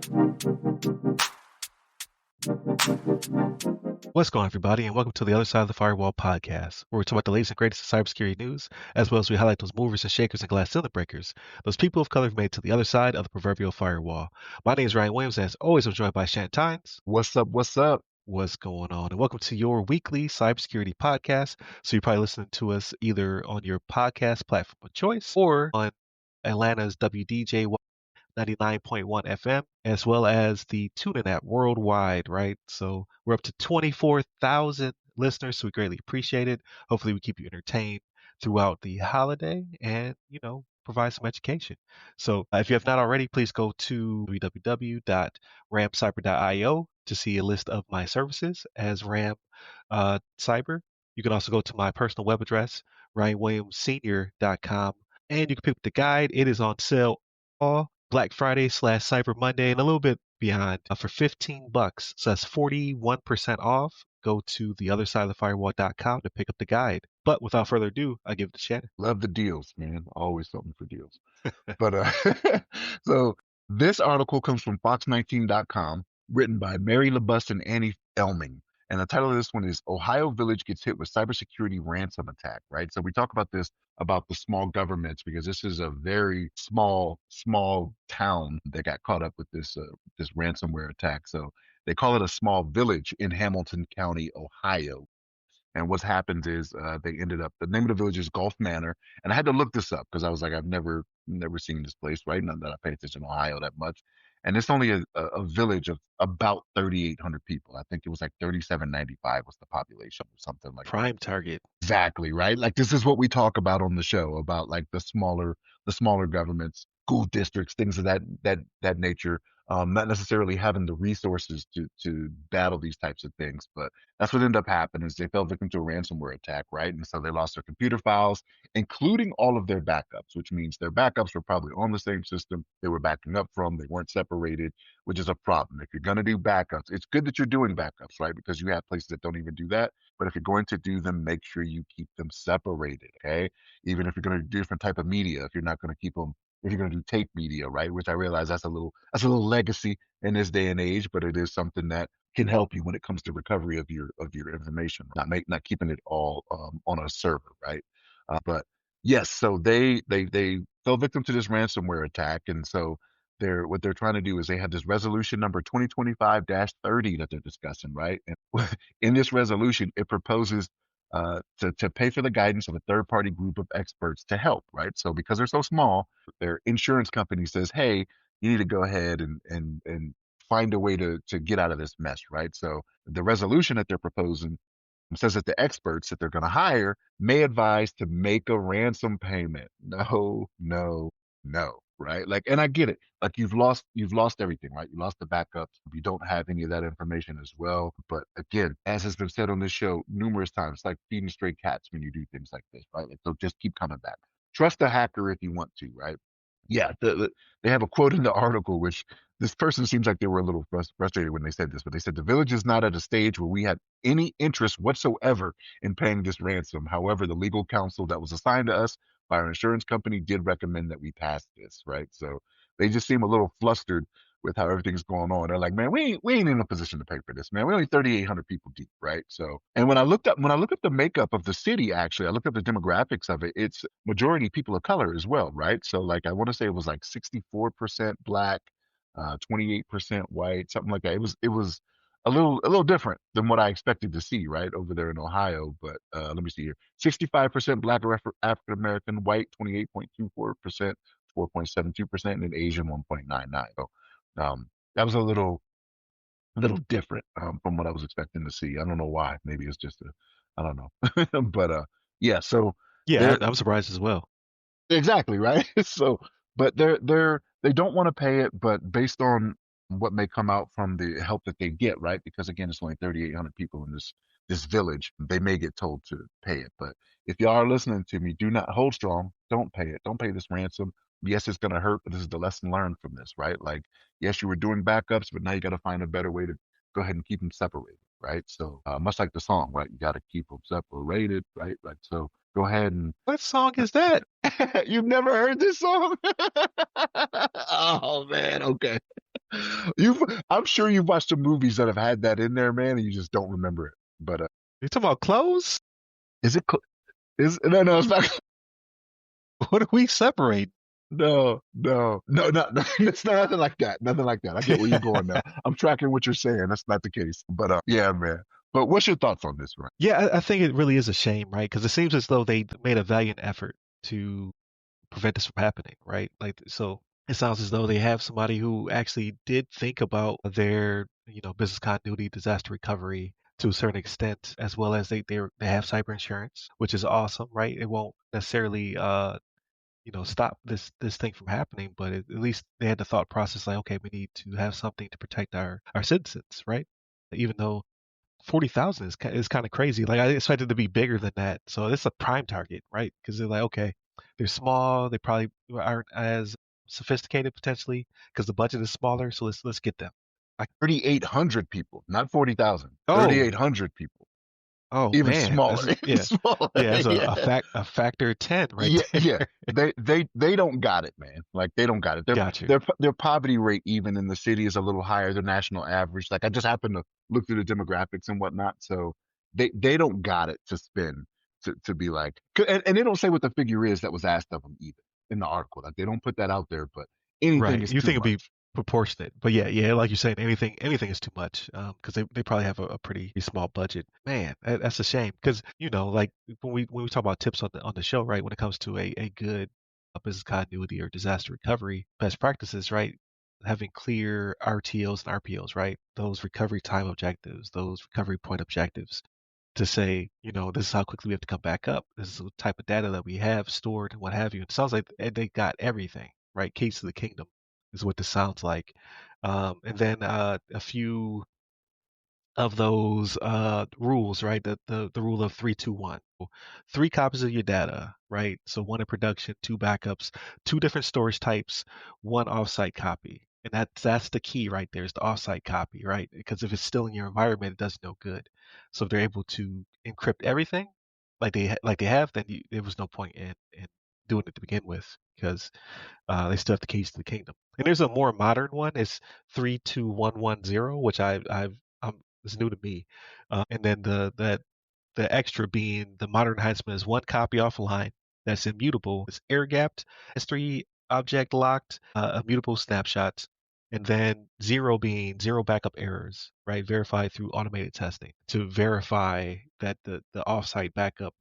What's going on, everybody, and welcome to the Other Side of the Firewall podcast, where we talk about the latest and greatest of cybersecurity news, as well as we highlight those movers and shakers and glass ceiling breakers, those people of color who've made it to the other side of the proverbial firewall. My name is Ryan Williams, and as always, I'm joined by Shannon Tynes. What's up? What's up? What's going on? And welcome to your weekly cybersecurity podcast. So you're probably listening to us either on your podcast platform of choice or on Atlanta's WDJ 99.1 FM, as well as the TuneIn app worldwide, right? So we're up to 24,000 listeners, so we greatly appreciate it. Hopefully, we keep you entertained throughout the holiday and, provide some education. So if you have not already, please go to www.ramcyber.io to see a list of my services as Ram Cyber. You can also go to my personal web address, ryanwilliamssenior.com, and you can pick up the guide. It is on sale all Black Friday / Cyber Monday and a little bit beyond for $15. So that's 41% off. Go to theothersideofthefirewall.com to pick up the guide. But without further ado, I give it to Shannon. Love the deals, man. Always something for deals. But so this article comes from Fox19.com, written by Mary LaBus and Annie Elming. And the title of this one is Ohio Village Gets Hit with Cybersecurity Ransom Attack, right? So we talk about this, about the small governments, because this is a very small town that got caught up with this ransomware attack. So they call it a small village in Hamilton County, Ohio. And what's happened is they ended up, the name of the village is Gulf Manor. And I had to look this up because I was like, I've never seen this place, right? Not that I pay attention to Ohio that much. And it's only a village of about 3,800 people. I think it was like 3,795 was the population or something like that. Prime target. Exactly, right? Like this is what we talk about on the show about like the smaller governments, school districts, things of that nature. Not necessarily having the resources to battle these types of things, but that's what ended up happening is they fell victim to a ransomware attack, right? And so they lost their computer files, including all of their backups, which means their backups were probably on the same system they were backing up from. They weren't separated, which is a problem. If you're going to do backups, it's good that you're doing backups, right? Because you have places that don't even do that. But if you're going to do them, make sure you keep them separated, okay? Even if you're going to do different type of media, if you're not going to keep them, if you're going to do tape media, right? Which I realize that's a little legacy in this day and age, but it is something that can help you when it comes to recovery of your information, not keeping it all on a server, right? But yes, so they fell victim to this ransomware attack, and so what they're trying to do is they have this resolution number 2025-30 that they're discussing, right? And in this resolution, it proposes to pay for the guidance of a third-party group of experts to help, right? So because they're so small, their insurance company says, hey, you need to go ahead and find a way to get out of this mess, right? So the resolution that they're proposing says that the experts that they're going to hire may advise to make a ransom payment. No, no, no, right? Like, and I get it. Like you've lost everything, right? You lost the backups. You don't have any of that information as well. But again, as has been said on this show numerous times, it's like feeding stray cats when you do things like this, right? Like, so just keep coming back. Trust the hacker if you want to, right? Yeah, they have a quote in the article, which this person seems like they were a little frustrated when they said this, but they said the village is not at a stage where we had any interest whatsoever in paying this ransom. However, the legal counsel that was assigned to us by our insurance company did recommend that we pass this, right? So they just seem a little flustered with how everything's going on. They're like, man, we ain't in a position to pay for this, man. We're only 3,800 people deep, right? So, and when I looked up the makeup of the city, actually, I looked up the demographics of it. It's majority people of color as well, right? So, like, I want to say it was like 64% black, 28% white, something like that. It was a little different than what I expected to see, right, over there in Ohio. But let me see here: 65% black or African American, white 28.24%, 4.72%, and Asian 1.99. So that was a little different from what I was expecting to see. I don't know why. Maybe it's just I don't know. But yeah. So Yeah, they're I'm surprised as well. exactly right. So, but they don't want to pay it, but based on what may come out from the help that they get, right? Because again, it's only 3,800 people in this village. They may get told to pay it, but if y'all are listening to me, do not hold strong. Don't pay it. Don't pay this ransom. Yes, it's gonna hurt, but this is the lesson learned from this, right? Like, yes, you were doing backups, but now you got to find a better way to go ahead and keep them separated, right? So, much like the song, right? You got to keep them separated, right? Like, so go ahead and What song is that? you've never heard this song? Oh man, okay. You've, I'm sure you've watched some movies that have had that in there, man, and you just don't remember it. But You talking about clothes? is it? Is no, no, it's not. What do we separate? No, no, no, no, no. It's not nothing like that. Nothing like that. I get where you're going now. I'm tracking what you're saying. That's not the case. But yeah, man. But what's your thoughts on this, right? Yeah, I think it really is a shame, right? Because it seems as though they made a valiant effort to prevent this from happening, right? Like, so it sounds as though they have somebody who actually did think about their, business continuity, disaster recovery to a certain extent, as well as they have cyber insurance, which is awesome, right? It won't necessarily, stop this thing from happening, but at least they had the thought process like, okay, we need to have something to protect our citizens, right? Even though 40,000 is kind of crazy. Like I expected to be bigger than that. So it's a prime target, right? Because they're like, okay, they're small. They probably aren't as sophisticated potentially because the budget is smaller. So let's get them. I, 3,800 people, not 40,000. oh, 3,800 people. oh Even man, smaller. that's Even yeah, smaller. yeah. It's Yeah. a factor of 10 right Yeah, yeah. there. They don't got it, man. Like they don't got it. Got you. Their poverty rate even in the city is a little higher than national average. Like I just happened to look through the demographics and whatnot. So they don't got it to spend to be like, and they don't say what the figure is that was asked of them either in the article. Like they don't put that out there, but anything Right. is You too think it'd be much. proportionate, but yeah, like you're saying, anything is too much because they probably have a pretty small budget. Man, that's a shame because like when we talk about tips on the show, right? When it comes to a good business continuity or disaster recovery best practices, right? Having clear RTOs and RPOs, right? Those recovery time objectives, those recovery point objectives to say, this is how quickly we have to come back up. This is the type of data that we have stored and what have you. It sounds like they got everything, right? Keys to the kingdom is what this sounds like. And then a few of those rules, right? The rule of 3-2-1. Three copies of your data, right? So one in production, two backups, two different storage types, one offsite copy. And that's the key right there is the offsite copy, right? Because if it's still in your environment, it does no good. So if they're able to encrypt everything, like they have, then there was no point in doing it to begin with because they still have the keys to the kingdom. And there's a more modern one. It's 32110, which is new to me. And then the extra being the modern enhancement is one copy offline that's immutable. It's air gapped. S3 object locked, immutable snapshots. And then zero being zero backup errors, right? Verified through automated testing to verify that the offsite backup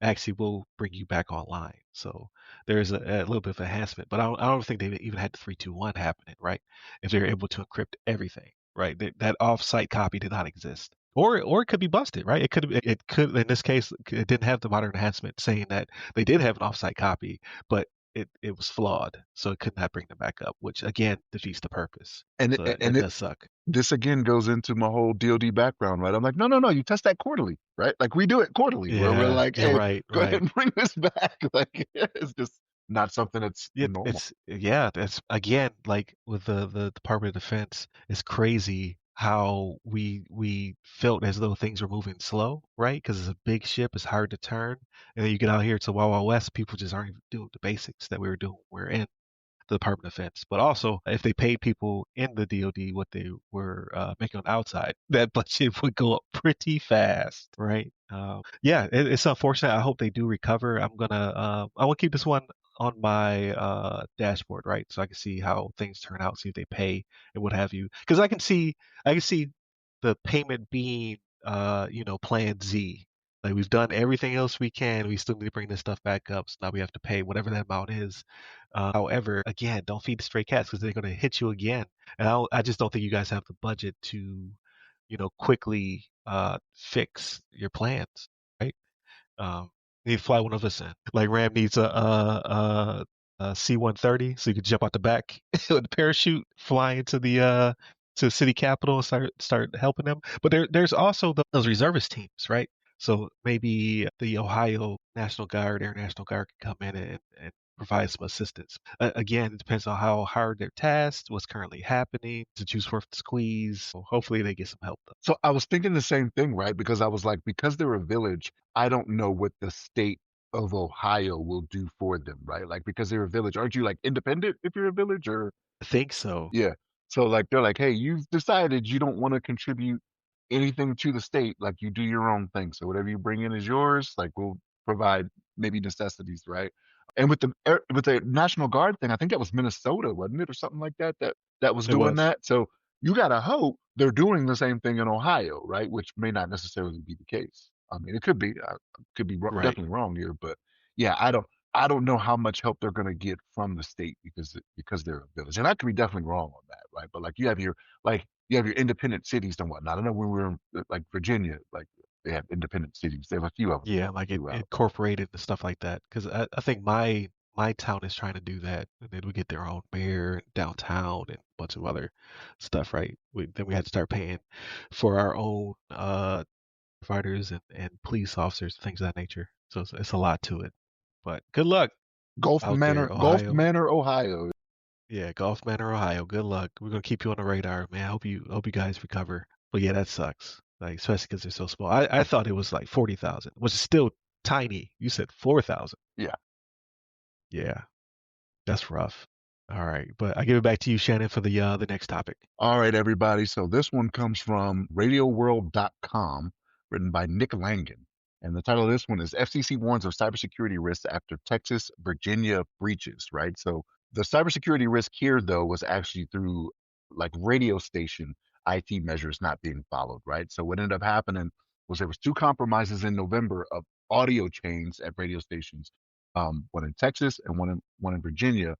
actually will bring you back online. So there's a little bit of enhancement, but I don't think they even had the 3-2-1 happening, right? If they're able to encrypt everything, right? That offsite copy did not exist. Or it could be busted, right? It could in this case it didn't have the modern enhancement saying that they did have an offsite copy, but it was flawed, so it could not bring them back up, which again defeats the purpose. And So it, that and it does suck. this again goes into my whole DoD background, right? I'm like, no, no, no, you test that quarterly, right? Like we do it quarterly, where we're Yeah, like, you're hey, right, go ahead right. and bring this back. Like it's just not something that's It, normal. it's yeah, that's again like with the Department of Defense, it's crazy how we felt as though things were moving slow, right? Because it's a big ship, it's hard to turn, and then you get out here to Wild Wild West, people just aren't even doing the basics that we were doing. We're in the Department of Defense, but also if they paid people in the DoD what they were making on the outside, that budget would go up pretty fast, right? Yeah, it's unfortunate. I hope they do recover. I want to keep this one on my dashboard, right, so I can see how things turn out, see if they pay and what have you. Because I can see the payment being Plan Z. Like we've done everything else we can. We still need to bring this stuff back up. So now we have to pay whatever that amount is. However, again, don't feed the stray cats because they're going to hit you again. And I just don't think you guys have the budget to, quickly fix your plans, right? You need to fly one of us in. Like Ram needs a C-130 so you can jump out the back with a parachute, fly into the to city capital and start helping them. But there's also those reservist teams, right? So maybe the Ohio National Guard, Air National Guard can come in and provide some assistance. Again, it depends on how hard they're tasked, what's currently happening, the juice worth the squeeze. So hopefully they get some help though. So I was thinking the same thing, right? Because I was like, because they're a village, I don't know what the state of Ohio will do for them, right? Like because they're a village, aren't you like independent if you're a village or I think so. yeah. So like they're like, hey, you've decided you don't want to contribute anything to the state, like you do your own thing. So whatever you bring in is yours. Like we'll provide maybe necessities, right? And with the National Guard thing, I think that was Minnesota, wasn't it, or something like that, that was It doing was. that. So you gotta hope they're doing the same thing in Ohio, right? Which may not necessarily be the case. I mean, it could be. I could be Right. definitely wrong here, but yeah, I don't know how much help they're going to get from the state because they're a village, and I could be definitely wrong on that, right? But you have your independent cities and whatnot. I know when we were in like Virginia, like they have independent cities. They have a few of them Yeah, like it throughout. incorporated and stuff like that. Because I think my town is trying to do that, and then we get their own mayor downtown and a bunch of other stuff, right? Then we had to start paying for our own providers and police officers, things of that nature. So it's a lot to it. But good luck out there, Gulf Ohio. Manor, Ohio. Yeah, Gulf Manor, Ohio. Good luck. We're gonna keep you on the radar, man. Hope you guys recover. But yeah, that sucks. Like especially because they're so small. I thought it was like 40,000, which is still tiny. You said 4,000. Yeah. Yeah, that's rough. All right, but I give it back to you, Shannon, for the next topic. All right, everybody. So this one comes from RadioWorld.com, written by Nick Langan. And the title of this one is FCC warns of cybersecurity risks after Texas, Virginia breaches, right? So the cybersecurity risk here, though, was actually through like radio station IT measures not being followed, right? So what ended up happening was there was two compromises in November of audio chains at radio stations, one in Texas and one in Virginia,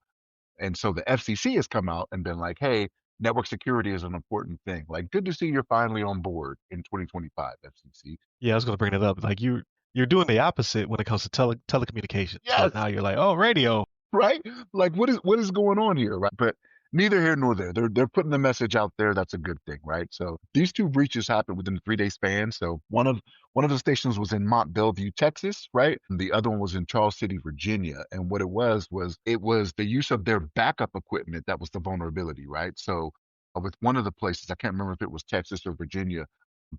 and so the FCC has come out and been like, hey, network security is an important thing. Like, good to see you're finally on board in 2025, FCC. Yeah, I was gonna bring that up. Like you're doing the opposite when it comes to telecommunications, but Yes, now you're like, oh, radio. right? Like what is going on here, right? But neither here nor there. They're putting the message out there. That's a good thing, right? So these two breaches happened within a 3 day span. So one of the stations was in Mont Belvieu, Texas, right? And the other one was in Charles City, Virginia. And what it was the use of their backup equipment that was the vulnerability, right? So with one of the places, I can't remember if it was Texas or Virginia,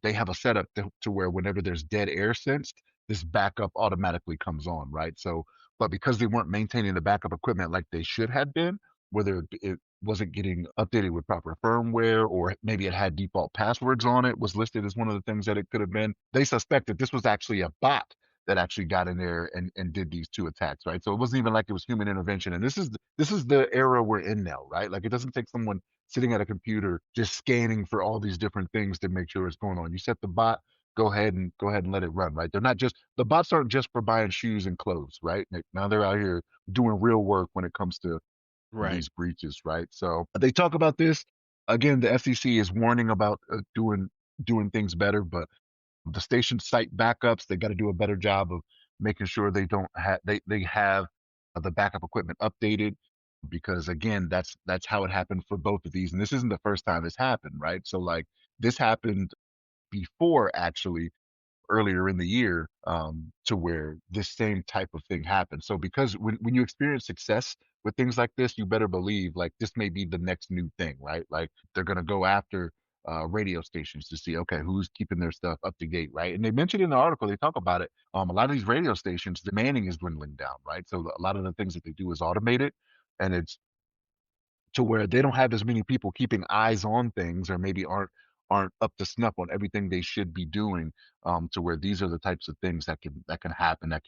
they have a setup to where whenever there's dead air sensed, this backup automatically comes on, right? So but because they weren't maintaining the backup equipment like they should have been, whether it wasn't getting updated with proper firmware or maybe it had default passwords on it, was listed as one of the things that it could have been. They suspected this was actually a bot that actually got in there and did these two attacks, right? So it wasn't even like it was human intervention. And this is the era we're in now, right? Like it doesn't take someone sitting at a computer just scanning for all these different things to make sure it's going on. You set the bot, go ahead and let it run, right? They're not just the bots aren't just for buying shoes and clothes, right? Now they're out here doing real work when it comes to Right. these breaches, right? So they talk about this again. The FCC is warning about doing things better, but the station site backups, they got to do a better job of making sure they have the backup equipment updated because again, that's how it happened for both of these, and this isn't the first time this happened, right? So like this happened before actually earlier in the year to where this same type of thing happened. So because when you experience success with things like this, you better believe like this may be the next new thing, right? Like they're gonna go after radio stations to see okay who's keeping their stuff up to date, right? And they mentioned in the article they talk about it. A lot of these radio stations, the manning is dwindling down, right? So a lot of the things that they do is automated, and it's to where they don't have as many people keeping eyes on things or maybe aren't up to snuff on everything they should be doing to where these are the types of things that can happen that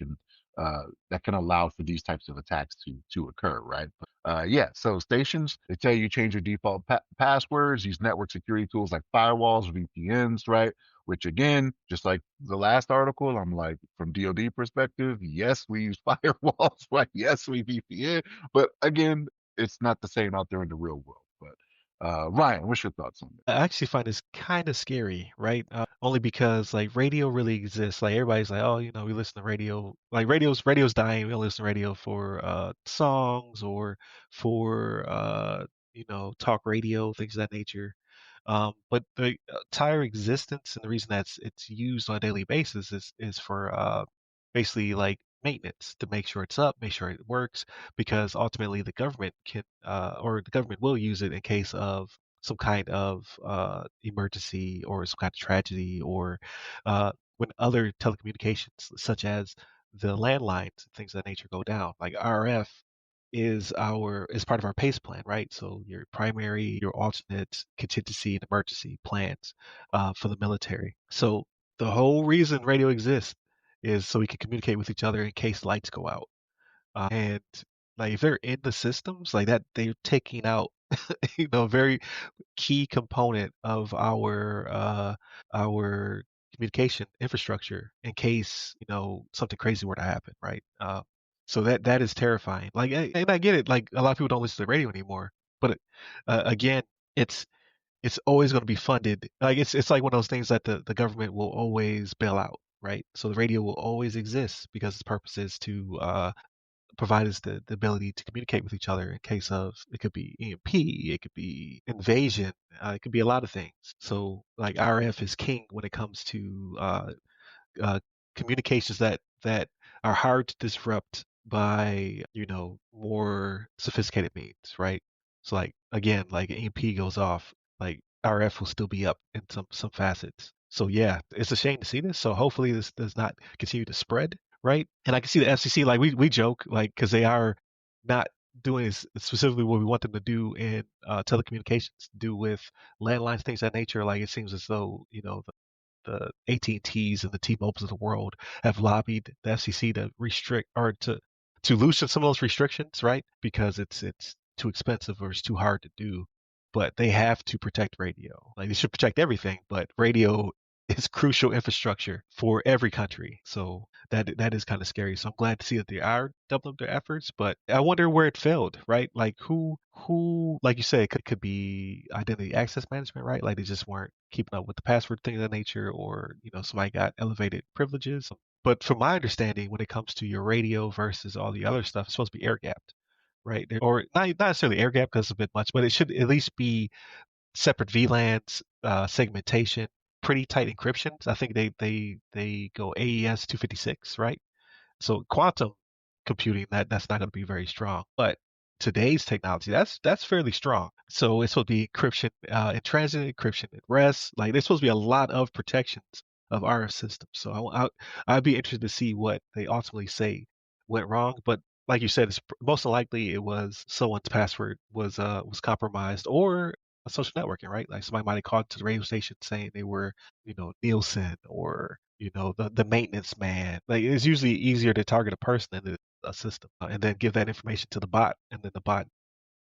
can allow for these types of attacks to occur, right? Yeah, so stations, they tell you change your default passwords, use network security tools like firewalls, VPNs, right? Which again, just like the last article, I'm like, from DoD perspective, yes, we use firewalls, right? Yes, we VPN, but again, it's not the same out there in the real world. But Ryan, what's your thoughts on I actually find this kind of scary, right? Only because like radio really exists. Like everybody's like, oh, we listen to radio. Like radio's dying. We don't listen to radio for songs or for talk radio, things of that nature. But the entire existence and the reason it's used on a daily basis is for basically like maintenance to make sure it's up, make sure it works, because ultimately the government can or the government will use it in case of some kind of emergency or some kind of tragedy or when other telecommunications such as the landlines and things of that nature go down, like RF. is part of our PACE plan, right? So your primary, your alternate, contingency, and emergency plans for the military. So the whole reason radio exists is so we can communicate with each other in case lights go out. And like if they're in the systems like that, they're taking out a very key component of our communication infrastructure in case something crazy were to happen, right? So that is terrifying. Like, and I get it. Like a lot of people don't listen to the radio anymore, but again, it's it's always going to be funded. Like it's like one of those things that the government will always bail out, right? So the radio will always exist because its purpose is to provide us the ability to communicate with each other in case of it could be EMP, it could be invasion, it could be a lot of things. So like RF is king when it comes to uh, communications that are hard to disrupt by more sophisticated means, right? So like again, like EMP goes off, like RF will still be up in some facets. So yeah, it's a shame to see this. So hopefully this does not continue to spread, right? And I can see the FCC like we joke like because they are not doing specifically what we want them to do in telecommunications, do with landlines, things of that nature. Like it seems as though the AT&Ts and the T-Mobiles of the world have lobbied the FCC to restrict or to loosen some of those restrictions, right? Because it's too expensive or it's too hard to do. But they have to protect radio. Like they should protect everything, but radio is crucial infrastructure for every country. So that is kind of scary. So I'm glad to see that they are doubling up their efforts, but I wonder where it failed, right? Like who like you said, it could be identity access management, right? Like they just weren't keeping up with the password thing of that nature, or somebody got elevated privileges. But from my understanding, when it comes to your radio versus all the other stuff, it's supposed to be air gapped, right? Or not necessarily air gap because it's a bit much, but it should at least be separate VLANs, segmentation, pretty tight encryptions. I think they go AES 256, right? So quantum computing that's not going to be very strong, but today's technology that's fairly strong. So it's supposed to be encryption in transit, encryption at rest. Like there's supposed to be a lot of protections of RF systems. So I'd be interested to see what they ultimately say went wrong. But like you said, it's most likely it was someone's password was compromised or a social networking, right? Like somebody might have called to the radio station saying they were Nielsen or the maintenance man. Like it's usually easier to target a person than a system, and then give that information to the bot, and then the bot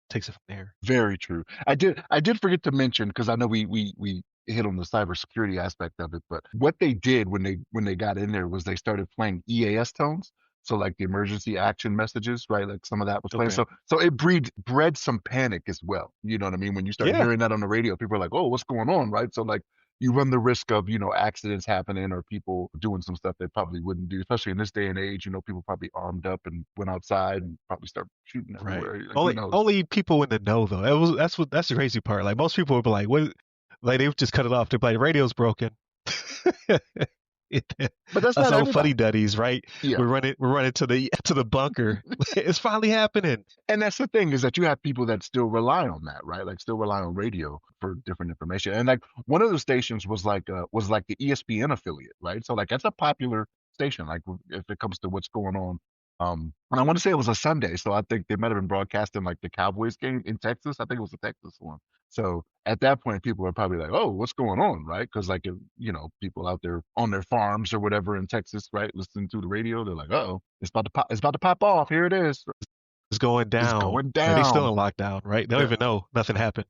takes it from there. Very true. I did forget to mention because I know we hit on the cybersecurity aspect of it, but what they did when they got in there was they started playing EAS tones. So like the emergency action messages, right? Like some of that was playing. Okay. So it bred some panic as well. You know what I mean? When you start Yeah. hearing that on the radio, people are like, "Oh, what's going on?" Right? So like you run the risk of accidents happening or people doing some stuff they probably wouldn't do, especially in this day and age. People probably armed up and went outside and probably start shooting Right. everywhere. Like who knows? Only people in the know though. That's the crazy part. Like most people would be like, "What?" Like they would just cut it off. They'd be like, "Radio's broken." But that's Us not old everybody. fuddy duddies, right? Yeah. We're running to the bunker. It's finally happening. And that's the thing is that you have people that still rely on that, right? Like still rely on radio for different information. And like one of the stations was like the ESPN affiliate, right? So like that's a popular station, like if it comes to what's going on. And I want to say it was a Sunday, so I think they might have been broadcasting like the Cowboys game in Texas. I think it was a Texas one. So at that point, people are probably like, "Oh, what's going on?" Right? Because like people out there on their farms or whatever in Texas, right, listening to the radio, they're like, "Oh, it's about to pop off. Here it is. It's going It's down. going Like they still down." in lockdown, right? They don't Yeah. even know nothing happened.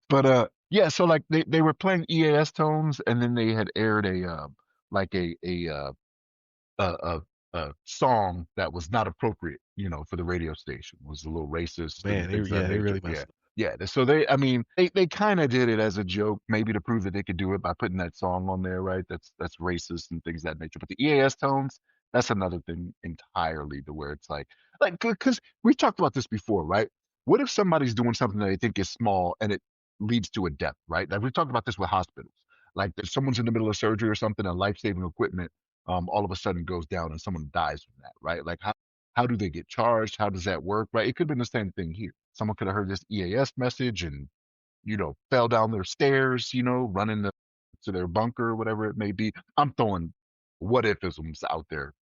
But yeah, so like they were playing EAS tones, and then they had aired like a a song that was not appropriate, for the radio station. Was a little racist and Man, things of that they nature. really Yeah. messed up. Yeah. So I mean, they kind of did it as a joke, maybe to prove that they could do it by putting that song on there, right? That's racist and things of that nature. But the EAS tones, that's another thing entirely to where it's like, because we talked about this before, right? What if somebody's doing something that they think is small and it leads to a death, right? Like we talked about this with hospitals. Like if someone's in the middle of surgery or something, and life-saving equipment all of a sudden goes down and someone dies from that, right? Like how do they get charged? How does that work, right? It could have been the same thing here. Someone could have heard this EAS message and fell down their stairs, running to their bunker, whatever it may be. I'm throwing what if isms out there.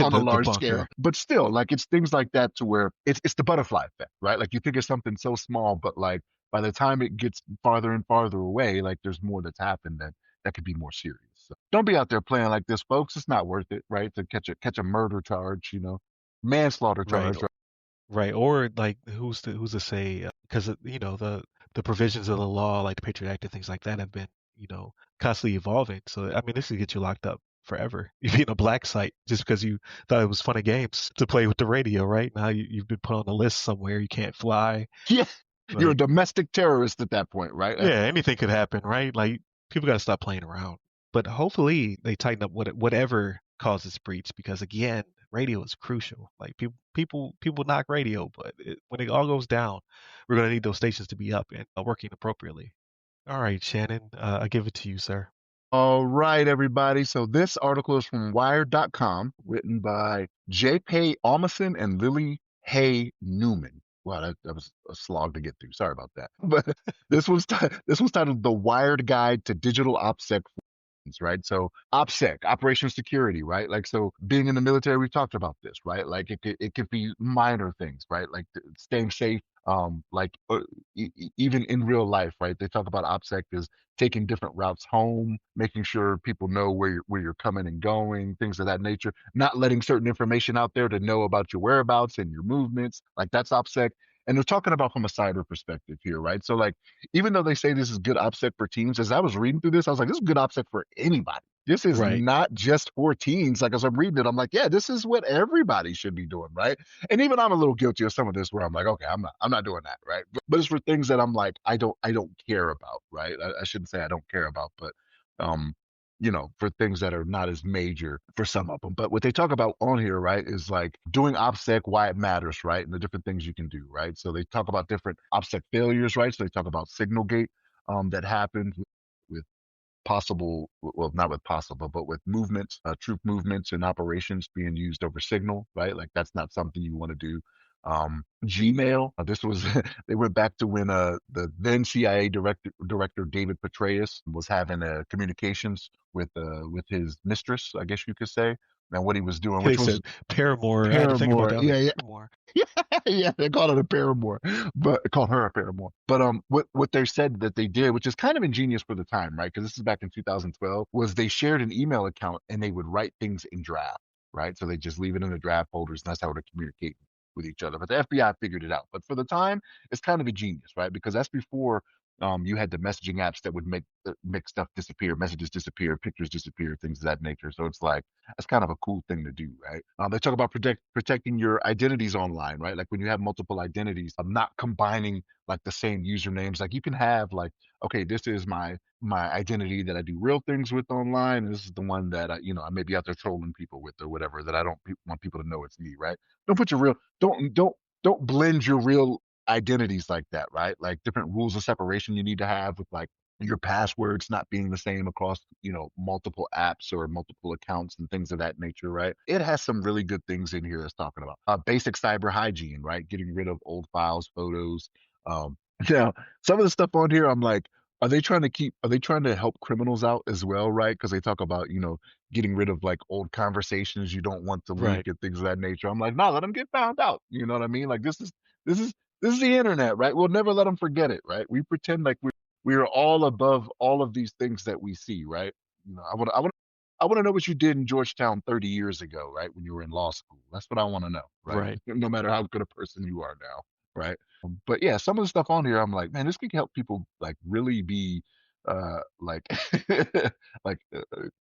on a The large scale. bunker. But still, like it's things like that to where it's the butterfly effect, right? Like you think it's something so small, but like by the time it gets farther and farther away, like there's more that's happened that could be more serious. So don't be out there playing like this, folks. It's not worth it, right? To catch a murder charge, manslaughter Right. charge. Right. Or like who's to say because you know the provisions of the law like the Patriot Act and things like that have been, constantly evolving. So I mean this could get you locked up forever. You be in a black site just because you thought it was fun and games to play with the radio, right? Now you've been put on a list somewhere, you can't fly. Yeah, you're a Like domestic terrorist at that point, right? yeah, anything could happen, right? Like people got to stop playing around. But hopefully they tighten up whatever causes breach because again, radio is crucial. Like people knock radio, but when it all goes down, we're gonna need those stations to be up and working appropriately. All right, Shannon, I give it to you, sir. All right, everybody. So this article is from Wired.com, written by J.P. Almason and Lily Hay Newman. Wow, that was a slog to get through. Sorry about that. But this was titled "The Wired Guide to Digital OPSEC." Right? So OPSEC, operational security, right? Like so being in the military, we've talked about this, right? Like it could be minor things, right? Like staying safe, even in real life, right? They talk about OPSEC as taking different routes home, making sure people know where you're coming and going, things of that nature, not letting certain information out there to know about your whereabouts and your movements. Like that's OPSEC. And they're talking about from a cyber perspective here, right? So like even though they say this is good OPSEC for teams, as I was reading through this, I was like, this is good OPSEC for anybody. This is Right. not just for teens. Like as I'm reading it, I'm like, yeah, this is what everybody should be doing, right? And even I'm a little guilty of some of this where I'm like, okay, I'm not doing that, right? But it's for things that I'm like, I don't care about, right? I shouldn't say I don't care about, but um, for things that are not as major for some of them. But what they talk about on here, right, is like doing OPSEC, why it matters, right, and the different things you can do, right. So they talk about different OPSEC failures, right. So they talk about signal gate that happened with possible, well, not with possible, but with movements, troop movements and operations being used over signal, right? Like that's not something you want to do. Gmail, this was, they went back to when the then CIA director David Petraeus was having communications with his mistress, I guess you could say, and what he was doing, They which was said Paramore. I had to think about Paramore. that. I was Yeah, like yeah. Paramore. Yeah, yeah, they called it a paramour, but called her a paramour. But what they said that they did, which is kind of ingenious for the time, right? Because this is back in 2012, was they shared an email account and they would write things in draft, right? So they just leave it in the draft folders, and that's how to communicate with each other. But the FBI figured it out. But for the time, it's kind of ingenious, right? Because that's before you had the messaging apps that would make stuff disappear, messages disappear, pictures disappear, things of that nature. So it's like that's kind of a cool thing to do, right? They talk about protecting your identities online, right? Like when you have multiple identities, not combining like the same usernames. Like you can have like, okay, this is my identity that I do real things with online, and this is the one that I may be out there trolling people with or whatever that I don't want people to know it's me, right? Don't put your real don't blend your real identities like that, right? Like different rules of separation you need to have with like your passwords not being the same across multiple apps or multiple accounts and things of that nature, right? It has some really good things in here that's talking about basic cyber hygiene, right? Getting rid of old files, photos. um now some of the stuff on here I'm like, are they trying to help criminals out as well, right? Because they talk about getting rid of like old conversations you don't want to leak Right. and things of that nature. I'm like, no, let them get found out, you know what I mean? Like this is this is the internet, right? We'll never let them forget it, right? We pretend like we are all above all of these things that we see, right? I want to know what you did in Georgetown 30 years ago, right? When you were in law school. That's what I want to know, right? Right. No matter how good a person you are now, right? But yeah, some of the stuff on here, I'm like, man, this could help people like really be like like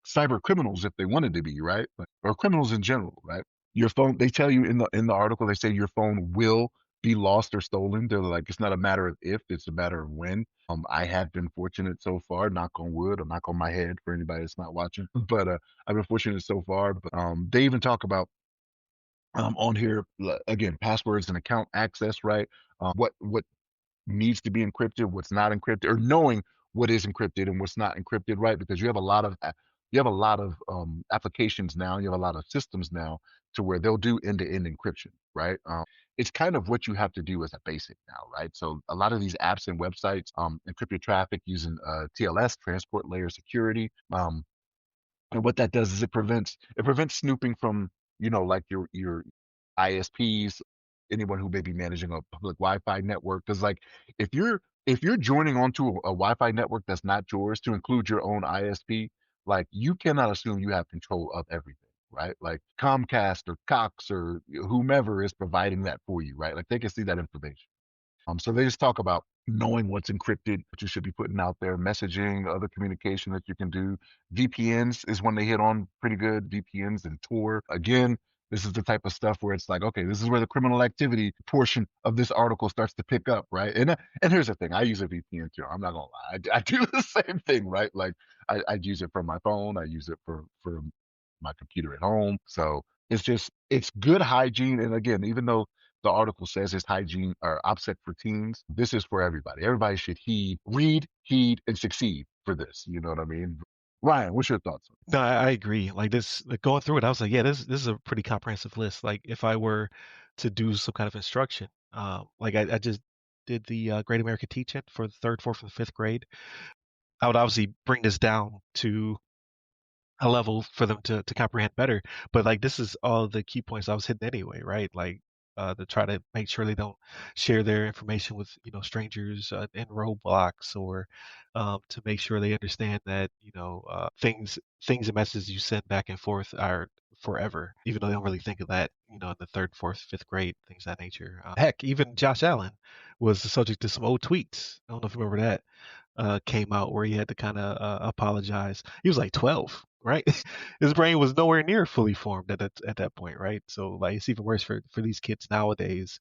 cyber criminals if they wanted to be, right? Or criminals in general, right? Your phone, they tell you in the article, they say your phone will be lost or stolen. They're like, it's not a matter of if, it's a matter of when. I have been fortunate so far, knock on wood or knock on my head for anybody that's not watching. But I've been fortunate so far. But they even talk about on here again, passwords and account access, right? What needs to be encrypted, what's not encrypted, or knowing what is encrypted and what's not encrypted, right? Because you have a lot of applications now, you have a lot of systems now to where they'll do end-to-end encryption, right? It's kind of what you have to do as a basic now, right? So a lot of these apps and websites encrypt your traffic using TLS, transport layer security. And what that does is it prevents snooping from like your ISPs, anyone who may be managing a public Wi-Fi network. Because like if you're joining onto a Wi-Fi network that's not yours, to include your own ISP, like you cannot assume you have control of everything, right? Like Comcast or Cox or whomever is providing that for you, right? Like they can see that information. So they just talk about knowing what's encrypted, what you should be putting out there, messaging, other communication that you can do. VPNs is one they hit on pretty good. VPNs and Tor. Again, this is the type of stuff where it's like, okay, this is where the criminal activity portion of this article starts to pick up, right? And here's the thing, I use a VPN too. I'm not gonna lie, I do the same thing, right? Like I use it from my phone, I use it for my computer at home. So it's good hygiene. And again, even though the article says it's hygiene or Opsec for teens, this is for everybody. Everybody should read, heed, and succeed for this. You know what I mean? Ryan, what's your thoughts? No, I agree. Like this, like going through it, I was like, yeah, this is a pretty comprehensive list. Like if I were to do some kind of instruction, like I just did the Great American Teach-In for the third, fourth, and fifth grade. I would obviously bring this down to a level for them to comprehend better. But like this is all the key points I was hitting anyway, right? Like to try to make sure they don't share their information with strangers in roadblocks, or to make sure they understand that things and messages you send back and forth are forever, even though they don't really think of that, in the third, fourth, fifth grade, things of that nature. Heck, even Josh Allen was the subject to some old tweets. I don't know if you remember that came out where he had to kind of apologize. He was like 12, right? His brain was nowhere near fully formed at that point, right? So like it's even worse for these kids nowadays,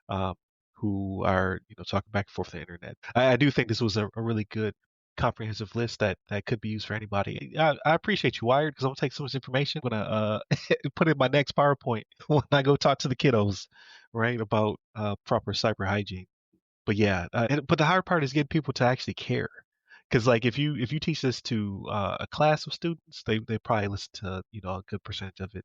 um, who are talking back and forth on the internet. I do think this was a really good comprehensive list that could be used for anybody. I appreciate you, Wired, because I'm gonna take so much information. I'm gonna put it in my next PowerPoint when I go talk to the kiddos, right, about proper cyber hygiene. But yeah, but the hard part is getting people to actually care. Because like if you teach this to a class of students, they probably listen to a good percentage of it.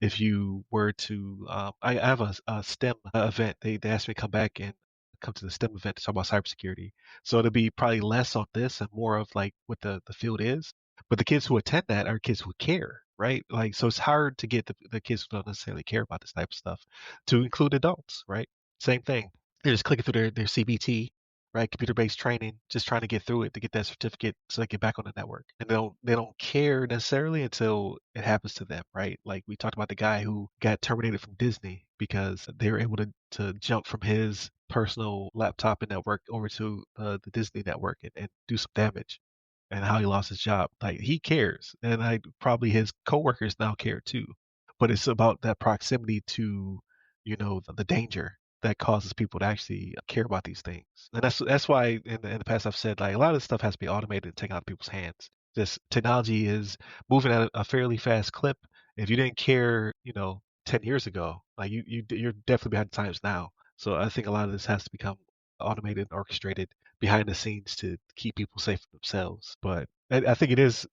If you were to, I have a STEM event. They asked me to come back and come to the STEM event to talk about cybersecurity. So it'll be probably less on this and more of like what the field is. But the kids who attend that are kids who care, right? Like so it's hard to get the kids who don't necessarily care about this type of stuff to include adults, right? Same thing. They're just clicking through their CBT, right? Computer-based training, just trying to get through it to get that certificate so they get back on the network. And they don't care necessarily until it happens to them, right? Like we talked about the guy who got terminated from Disney because they were able to jump from his personal laptop and network over to the Disney network and do some damage, and how he lost his job. Like he cares, and I probably his coworkers now care too. But it's about that proximity to, the danger that causes people to actually care about these things. And that's why in the past I've said like a lot of this stuff has to be automated and taken out of people's hands. This technology is moving at a fairly fast clip. If you didn't care, 10 years ago, like you're definitely behind the times now. So I think a lot of this has to become automated and orchestrated behind the scenes to keep people safe from themselves. But I think it is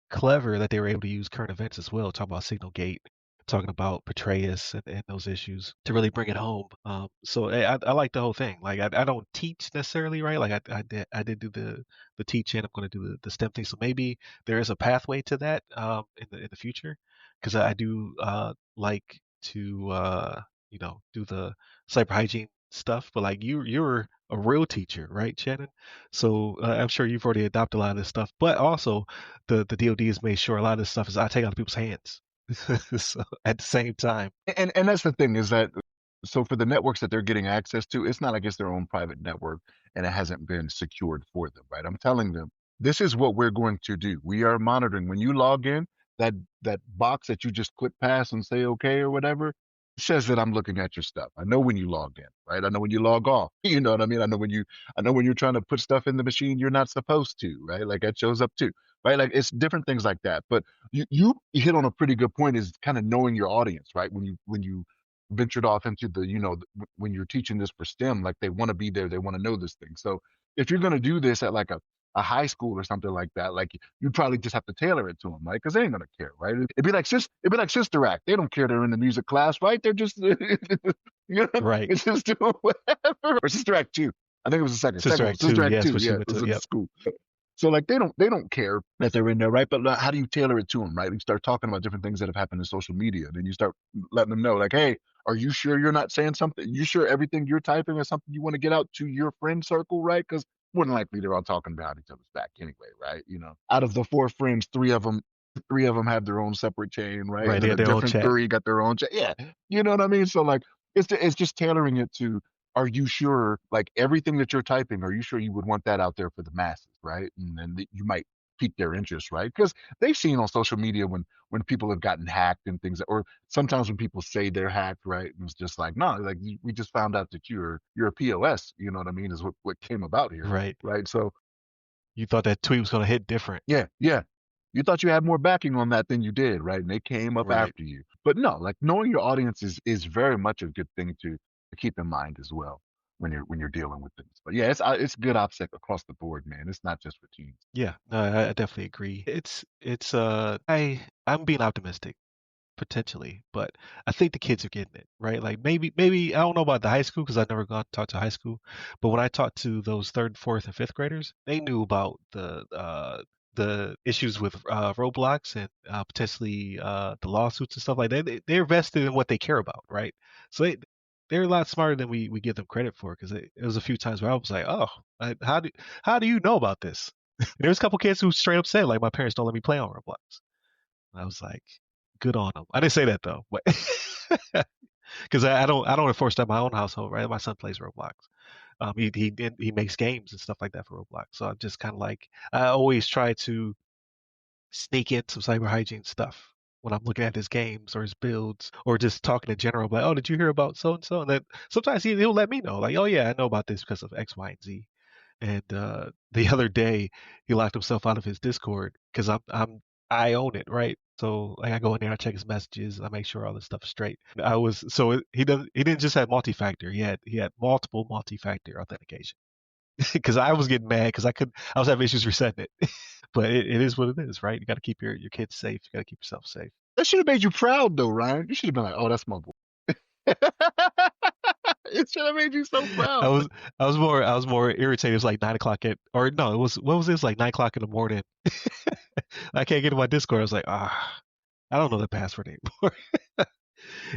clever that they were able to use current events as well, talking about Signalgate, talking about Petraeus and those issues to really bring it home. So I like the whole thing. Like I don't teach necessarily, right? Like I did do the teaching. I'm going to do the STEM thing. So maybe there is a pathway to that in the future, because I do like to do the cyber hygiene stuff. But like you're a real teacher, right, Shannon? So I'm sure you've already adopted a lot of this stuff, but also the DoD has made sure a lot of this stuff is I take out of people's hands. So at the same time, And that's the thing, is that so for the networks that they're getting access to, it's not like it's their own private network and it hasn't been secured for them, right? I'm telling them this is what we're going to do. We are monitoring when you log in, that that box that you just click past and say okay or whatever says that I'm looking at your stuff. I know when you log in, right? I know when you log off. You know what I mean? I know when you're trying to put stuff in the machine you're not supposed to, right? Like that shows up too, right? Like it's different things like that. But you hit on a pretty good point, is kind of knowing your audience, right? When you ventured off into the, when you're teaching this for STEM, like they want to be there, they want to know this thing. So if you're going to do this at like a high school or something like that, like you probably just have to tailor it to them, right? Because they ain't gonna care, right? It'd be like Sister Act. They don't care they're in the music class, right? They're just, right? it's just doing whatever. Or Sister Act 2. I think it was the second. Sister Second one, Act 2, Sister Act yes, 2. what she Yeah, it went was to. in Yep. school. So like they don't care that they're in there, right? But how do you tailor it to them, right? You start talking about different things that have happened in social media. Then you start letting them know, like, hey, are you sure you're not saying something? You sure everything you're typing is something you want to get out to your friend circle, right? Because more than likely they're all talking behind each other's back anyway, right? Out of the four friends, three of them have their own separate chain, right? Right. And They then had a their own different chat. three got their own chain. Yeah, you know what I mean. So like, it's just tailoring it to, are you sure, like everything that you're typing, are you sure you would want that out there for the masses, right? And then you might pique their interest, right? Because they've seen on social media when people have gotten hacked and things, or sometimes when people say they're hacked, right? And it's just like, no, like we just found out that you're a POS, you know what I mean? Is what came about here, Right. right? So You thought that tweet was going to hit different. yeah, yeah. You thought you had more backing on that than you did, right? And they came up Right. after you. But no, like knowing your audience is very much a good thing to keep in mind as well when you're dealing with things. But yeah, it's good OPSEC across the board, man. It's not just for teens. Yeah. No, I definitely agree. I'm being optimistic. Potentially, but I think the kids are getting it, right? Like maybe I don't know about the high school because I've never gone to talk to high school, but when I talked to those third, fourth, and fifth graders, they knew about the issues with Roblox and potentially the lawsuits and stuff like that. They're vested in what they care about, right? So they're a lot smarter than we give them credit for because it was a few times where I was like, oh, how do you know about this? There's a couple kids who straight up said like my parents don't let me play on Roblox. I was like, good on them. I didn't say that though, but because I don't enforce that in my own household, right? My son plays Roblox. He makes games and stuff like that for Roblox. So I'm just kind of like I always try to sneak in some cyber hygiene stuff when I'm looking at his games or his builds or just talking in general. Like, oh, did you hear about so and so? And then sometimes he'll let me know, like, oh yeah, I know about this because of X, Y, and Z. And the other day, he locked himself out of his Discord because I own it, right? So like I go in there, I check his messages, I make sure all this stuff is straight. He didn't just have multi-factor. He had multiple multi-factor authentication because I was getting mad because I was having issues resetting it. But it is what it is, right? You got to keep your kids safe. You got to keep yourself safe. That should have made you proud though, Ryan. You should have been like, oh, that's my boy. It should have made you so I proud. was I was more irritated. It was like 9 o'clock or no, it was what was this like 9 o'clock in the morning. I can't get in my Discord. I was like, I don't know the password anymore.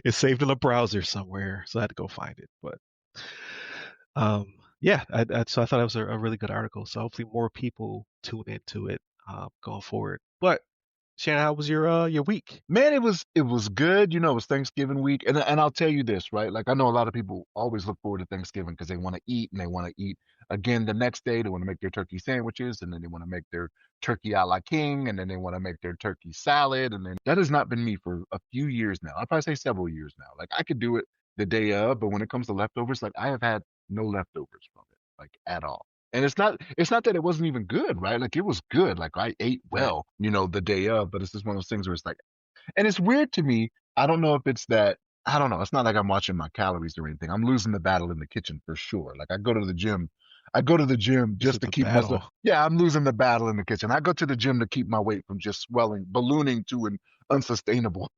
It's saved in a browser somewhere, so I had to go find it. But yeah, so I thought it was a really good article. So hopefully more people tune into it going forward. But Shannon, how was your week? Man, it was good. It was Thanksgiving week, and I'll tell you this, right? Like I know a lot of people always look forward to Thanksgiving because they want to eat and they want to eat again the next day. They want to make their turkey sandwiches, and then they want to make their turkey a la king, and then they want to make their turkey salad, and then that has not been me for a few years now. I'd probably say several years now. Like I could do it the day of, but when it comes to leftovers, like I have had no leftovers from it, like at all. And it's not that it wasn't even good, right? Like it was good. Like I ate Right. well, the day of, but it's just one of those things where it's like, and it's weird to me. I don't know if it's that, I don't know. It's not like I'm watching my calories or anything. I'm losing the battle in the kitchen for sure. Like I go to the gym. I go to the gym This just is to the keep myself. battle. Yeah, I'm losing the battle in the kitchen. I go to the gym to keep my weight from just swelling, ballooning to an unsustainable,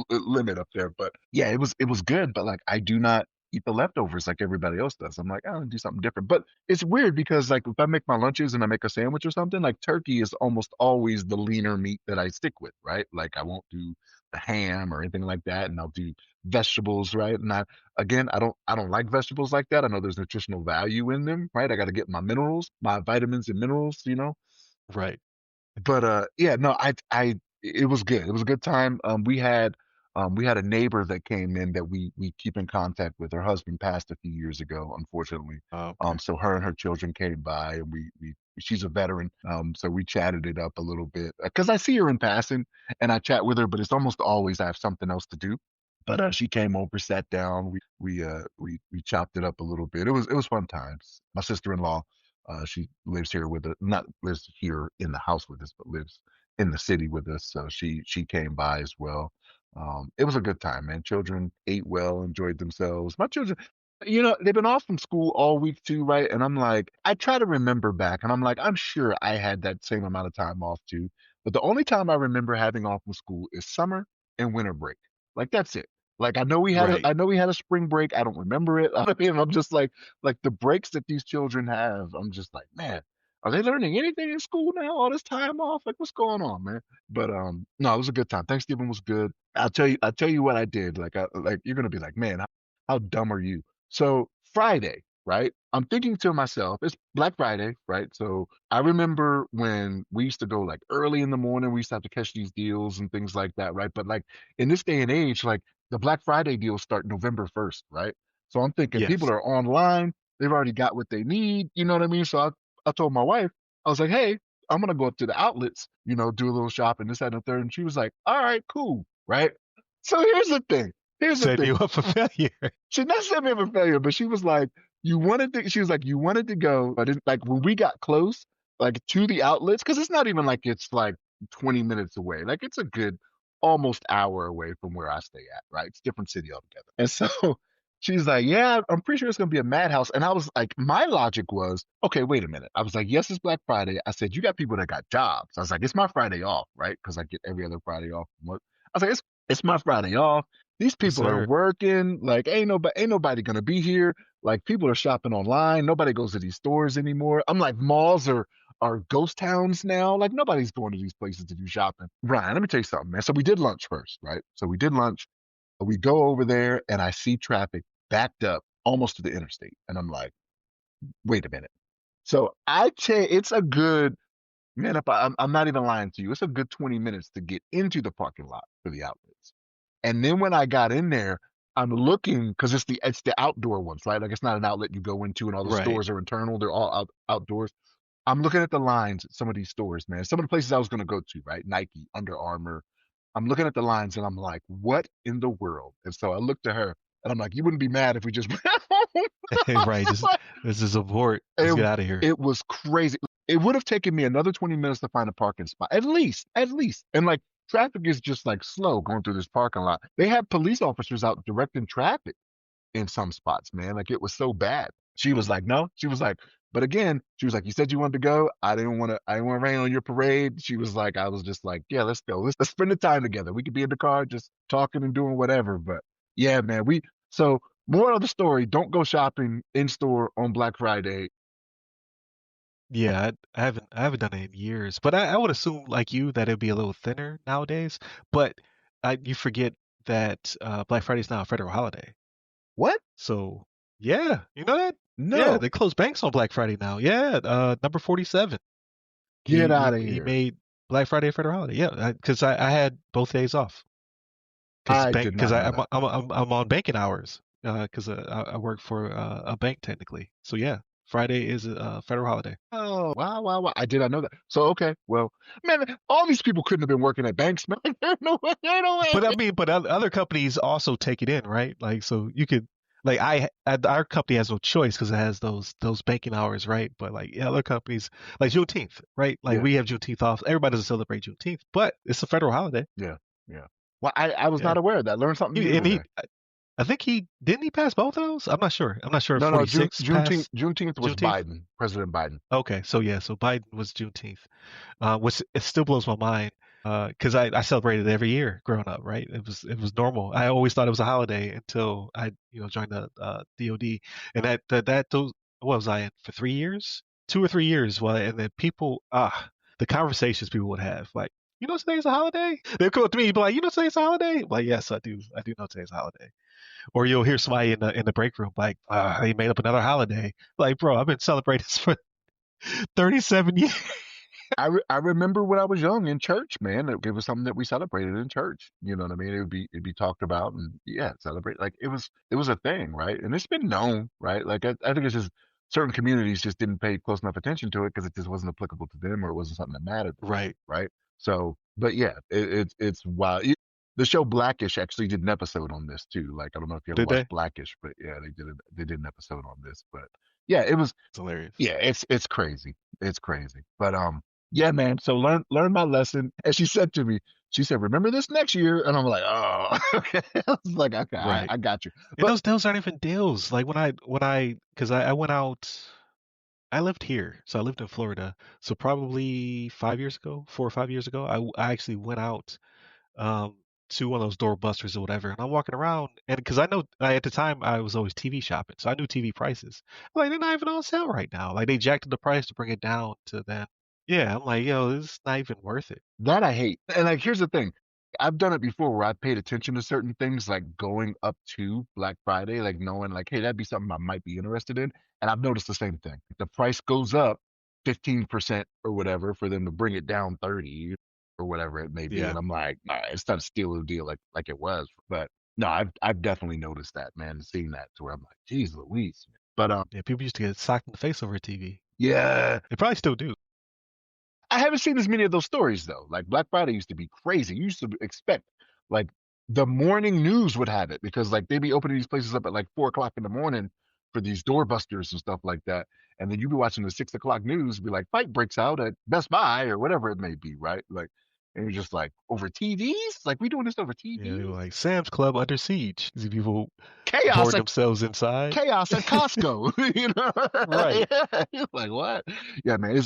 limit up there. But yeah, it was good. But like I do not eat the leftovers like everybody else does. I'm like, I'm gonna do something different. But it's weird because like if I make my lunches and I make a sandwich or something, like turkey is almost always the leaner meat that I stick with, right? Like I won't do the ham or anything like that, and I'll do vegetables, right? And I don't like vegetables like that. I know there's nutritional value in them, right? I got to get my minerals, my vitamins and minerals. Right. But yeah, no, I it was good. It was a good time. We had a neighbor that came in that we keep in contact with. Her husband passed a few years ago, unfortunately. Okay. So her and her children came by, and we she's a veteran. So we chatted it up a little bit because I see her in passing and I chat with her, but it's almost always I have something else to do. But she came over, sat down. We chopped it up a little bit. It was fun times. My sister-in-law, she lives here with us, not lives here in the house with us, but lives in the city with us. So she came by as well. It was a good time, man. Children ate well, enjoyed themselves. My children, they've been off from school all week too, right? And I'm like, I try to remember back, and I'm like, I'm sure I had that same amount of time off too. But the only time I remember having off from school is summer and winter break. Like that's it. Like Right. I know we had a spring break. I don't remember it. I mean, I'm just like the breaks that these children have. I'm just like, man. are they learning anything in school now? All this time off? Like, what's going on, man? But no, it was a good time. Thanksgiving was good. I'll tell you what I did. Like you're gonna be like, man, how dumb are you? So Friday, right? I'm thinking to myself, it's Black Friday, right? So I remember when we used to go like early in the morning, we used to have to catch these deals and things like that, right? But like in this day and age, like the Black Friday deals start November 1st, right? So I'm thinking people Yes. are online, they've already got what they need, you know what I mean? So I told my wife, I was like, hey, I'm gonna go up to the outlets, do a little shopping, this, that, and the third. And she was like, all right, cool, right? So here's the thing. Here's the Setting thing. you up for failure. She not set me up for failure, but she was like, she was like, you wanted to go, but like when we got close, like to the outlets, because it's not even like it's like 20 minutes away. Like it's a good almost hour away from where I stay at, right? It's a different city altogether. And so she's like, yeah, I'm pretty sure it's gonna be a madhouse. And I was like, my logic was, okay, wait a minute. I was like, yes, it's Black Friday. I said, you got people that got jobs. I was like, it's my Friday off, right? Because I get every other Friday off from work. I was like, it's my Friday off. These Yes, people are sir. working. Like, ain't nobody gonna be here. Like, people are shopping online. Nobody goes to these stores anymore. I'm like, malls are ghost towns now. Like, nobody's going to these places to do shopping. Ryan, let me tell you something, man. So we did lunch first, right? So we did lunch. We go over there, and I see traffic backed up almost to the interstate, and I'm like, wait a minute. So I tell it's a good man. I'm not even lying to you. It's a good 20 minutes to get into the parking lot for the outlets. And then when I got in there, I'm looking because it's the outdoor ones, right? Like it's not an outlet you go into and all the Right. stores are internal. They're all outdoors. I'm looking at the lines at some of these stores, man. Some of the places I was going to go to, right? Nike, Under Armour. I'm looking at the lines and I'm like, what in the world? And so I looked at her and I'm like, you wouldn't be mad if we just went home. Right. Just this is abort. Let's get it, out of here. it was crazy. It would have taken me another 20 minutes to find a parking spot, at least. And like traffic is just like slow going through this parking lot. They had police officers out directing traffic in some spots, man. Like it was so bad. She was like, no. She was like, but again, she was like, you said you wanted to go. I didn't want to rain on your parade. She was like, I was just like, yeah, let's go. Let's spend the time together. We could be in the car just talking and doing whatever. But yeah, man, so more of the story, don't go shopping in store on Black Friday. Yeah, I haven't done it in years, but I would assume like you that it'd be a little thinner nowadays. But you forget that Black Friday is now a federal holiday. What? So yeah, you know that? Yeah, No. they close banks on Black Friday now. Yeah, number 47. Get He out of he he here. made Black Friday a federal holiday. Yeah, because I had both days off I did not know I'm that. I'm on banking hours because I work for a bank technically. So yeah, Friday is a federal holiday. Oh, wow, wow, wow. I did not know that. So, okay, well, man, all these people couldn't have been working at banks, man. There's no way, there's no way. But I mean, but other companies also take it in, right? Like, so you could, like, our company has no choice because it has those banking hours, right? But like, yeah, other companies, like Juneteenth, right? Like, Yeah, we have Juneteenth off. Everybody doesn't celebrate Juneteenth, but it's a federal holiday. yeah, yeah. Well, I was Yeah, not aware of that. Learned something new and today. I think he didn't he pass both of those. I'm not sure. I'm not sure if No, 46 Juneteenth, passed Juneteenth was Juneteenth. Biden, President Biden. Okay, so yeah, so Biden was Juneteenth, which it still blows my mind because I celebrated it every year growing up, right? It was normal. I always thought it was a holiday until I joined the DoD, and those what was I in for 3 years, 2 or 3 years? Well, and then the conversations people would have like. Today's a holiday. They'll come up to me and be like, today's a holiday? Like, yes, I do. I do know today's a holiday. Or you'll hear somebody in the break room like, they made up another holiday. Like, bro, I've been celebrating this for 37 years. I remember when I was young in church, man. It was something that we celebrated in church. You know what I mean? It'd be talked about and yeah, celebrate. Like it was a thing, right? And it's been known, right? Like I think it's just certain communities just didn't pay close enough attention to it because it just wasn't applicable to them or it wasn't something that mattered to them, Right. right? So, but yeah, it's wild. The show Blackish actually did an episode on this too. Like I don't know if you ever Did watched they? Blackish, but yeah, they did an episode on this. But yeah, it was It's hilarious. yeah, it's crazy. It's crazy. But yeah, man. So learn my lesson. And she said to me, she said, remember this next year. And I'm like, oh, okay. I was like, okay, all right, Right. I got you. And But those deals aren't even deals. Like because I went out, I lived here. So I lived in Florida. So probably 5 years ago, 4 or 5 years ago, I actually went out. to one of those door busters or whatever, and I'm walking around, and because I know at the time I was always TV shopping, so I knew TV prices. I'm like they're not even on sale right now. Like they jacked up the price to bring it down to then. Yeah, I'm like, yo, this is not even worth it. That I hate. And like, here's the thing. I've done it before where I paid attention to certain things, like going up to Black Friday, like knowing like, hey, that'd be something I might be interested in. And I've noticed the same thing. The price goes up 15% or whatever for them to bring it down 30 or whatever it may be. Yeah, And I'm like, all right, it's not a steal of deal like it was. But no, I've definitely noticed that, man, seeing that to where I'm like, geez Louise. But yeah. People used to get socked in the face over a TV. yeah, They probably still do. I haven't seen as many of those stories though. Like Black Friday used to be crazy. You used to expect like the morning news would have it because like they'd be opening these places up at like 4 o'clock in the morning for these doorbusters and stuff like that. And then you'd be watching the 6 o'clock news, be like, fight breaks out at Best Buy or whatever it may be, right? Like, and you're just like, over TVs? Like we doing this over Yeah, they were TVs? like Sam's Club under siege. These people Chaos board at themselves inside. chaos at Costco. You know, Right. yeah. You're like what? Yeah, man.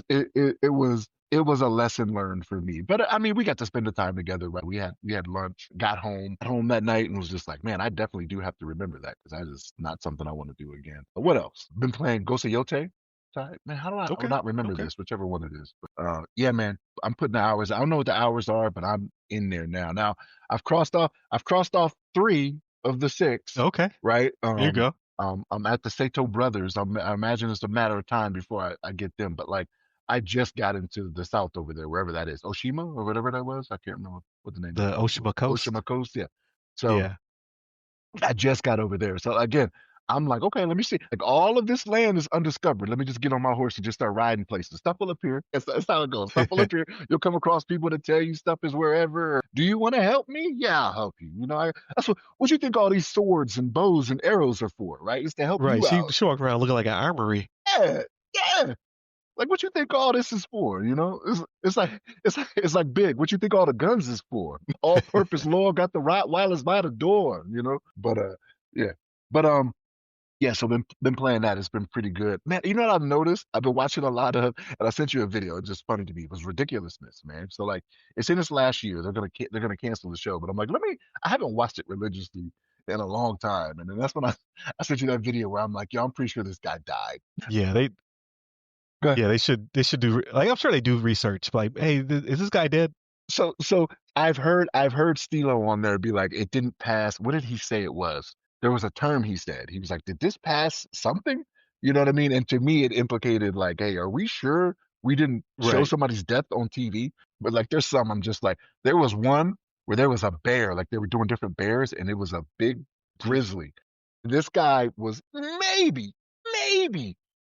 It was a lesson learned for me. But I mean, we got to spend the time together. Right? We had lunch, got home that night, and was just like, man, I definitely do have to remember that because that is not something I want to do again. But what else? Been playing Ghost of Yote. Man, how do I Okay. not remember Okay. this? Whichever one it is. But yeah, man, I'm putting the hours. I don't know what the hours are, but I'm in there now. Now I've crossed off 3 of the 6, Okay. right? There you go. I'm at the Sato brothers. I imagine it's a matter of time before I get them. But like, I just got into the south over there, wherever that is, Oshima or whatever that was. I can't remember what the name of The that place was. Oshima Coast. Oshima Coast, yeah. So Yeah. I just got over there. So again, I'm like, okay, let me see. Like all of this land is undiscovered. Let me just get on my horse and just start riding places. Stuff will appear. That's how it goes. Stuff will appear. You'll come across people that tell you stuff is wherever. Do you want to help me? Yeah, I'll help you. That's what you think all these swords and bows and arrows are for, right? It's to help Right. you She out. she walked around looking like an armory. Yeah, yeah. Like what you think all this is for? It's like big. What you think all the guns is for? All purpose law got the right wireless by the door, But yeah. But yeah, so been playing that. It's been pretty good. Man, you know what I've noticed? I've been watching a lot of, and I sent you a video. It's just funny to me. It was ridiculousness, man. So like it's in this last year. They're gonna cancel the show. But I'm like, I haven't watched it religiously in a long time. And then that's when I sent you that video where I'm like, yo, I'm pretty sure this guy died. Yeah, they Go yeah, they should do like I'm sure they do research. Like, hey, is this guy dead? So I've heard Stilo on there be like, it didn't pass. What did he say it was? There was a term he said. He was like, did this pass something? You know what I mean? And to me, it implicated like, hey, are we sure we didn't show Right. somebody's death on TV? But like, there's some I'm just like, there was one where there was a bear, like they were doing different bears, and it was a big grizzly. This guy was maybe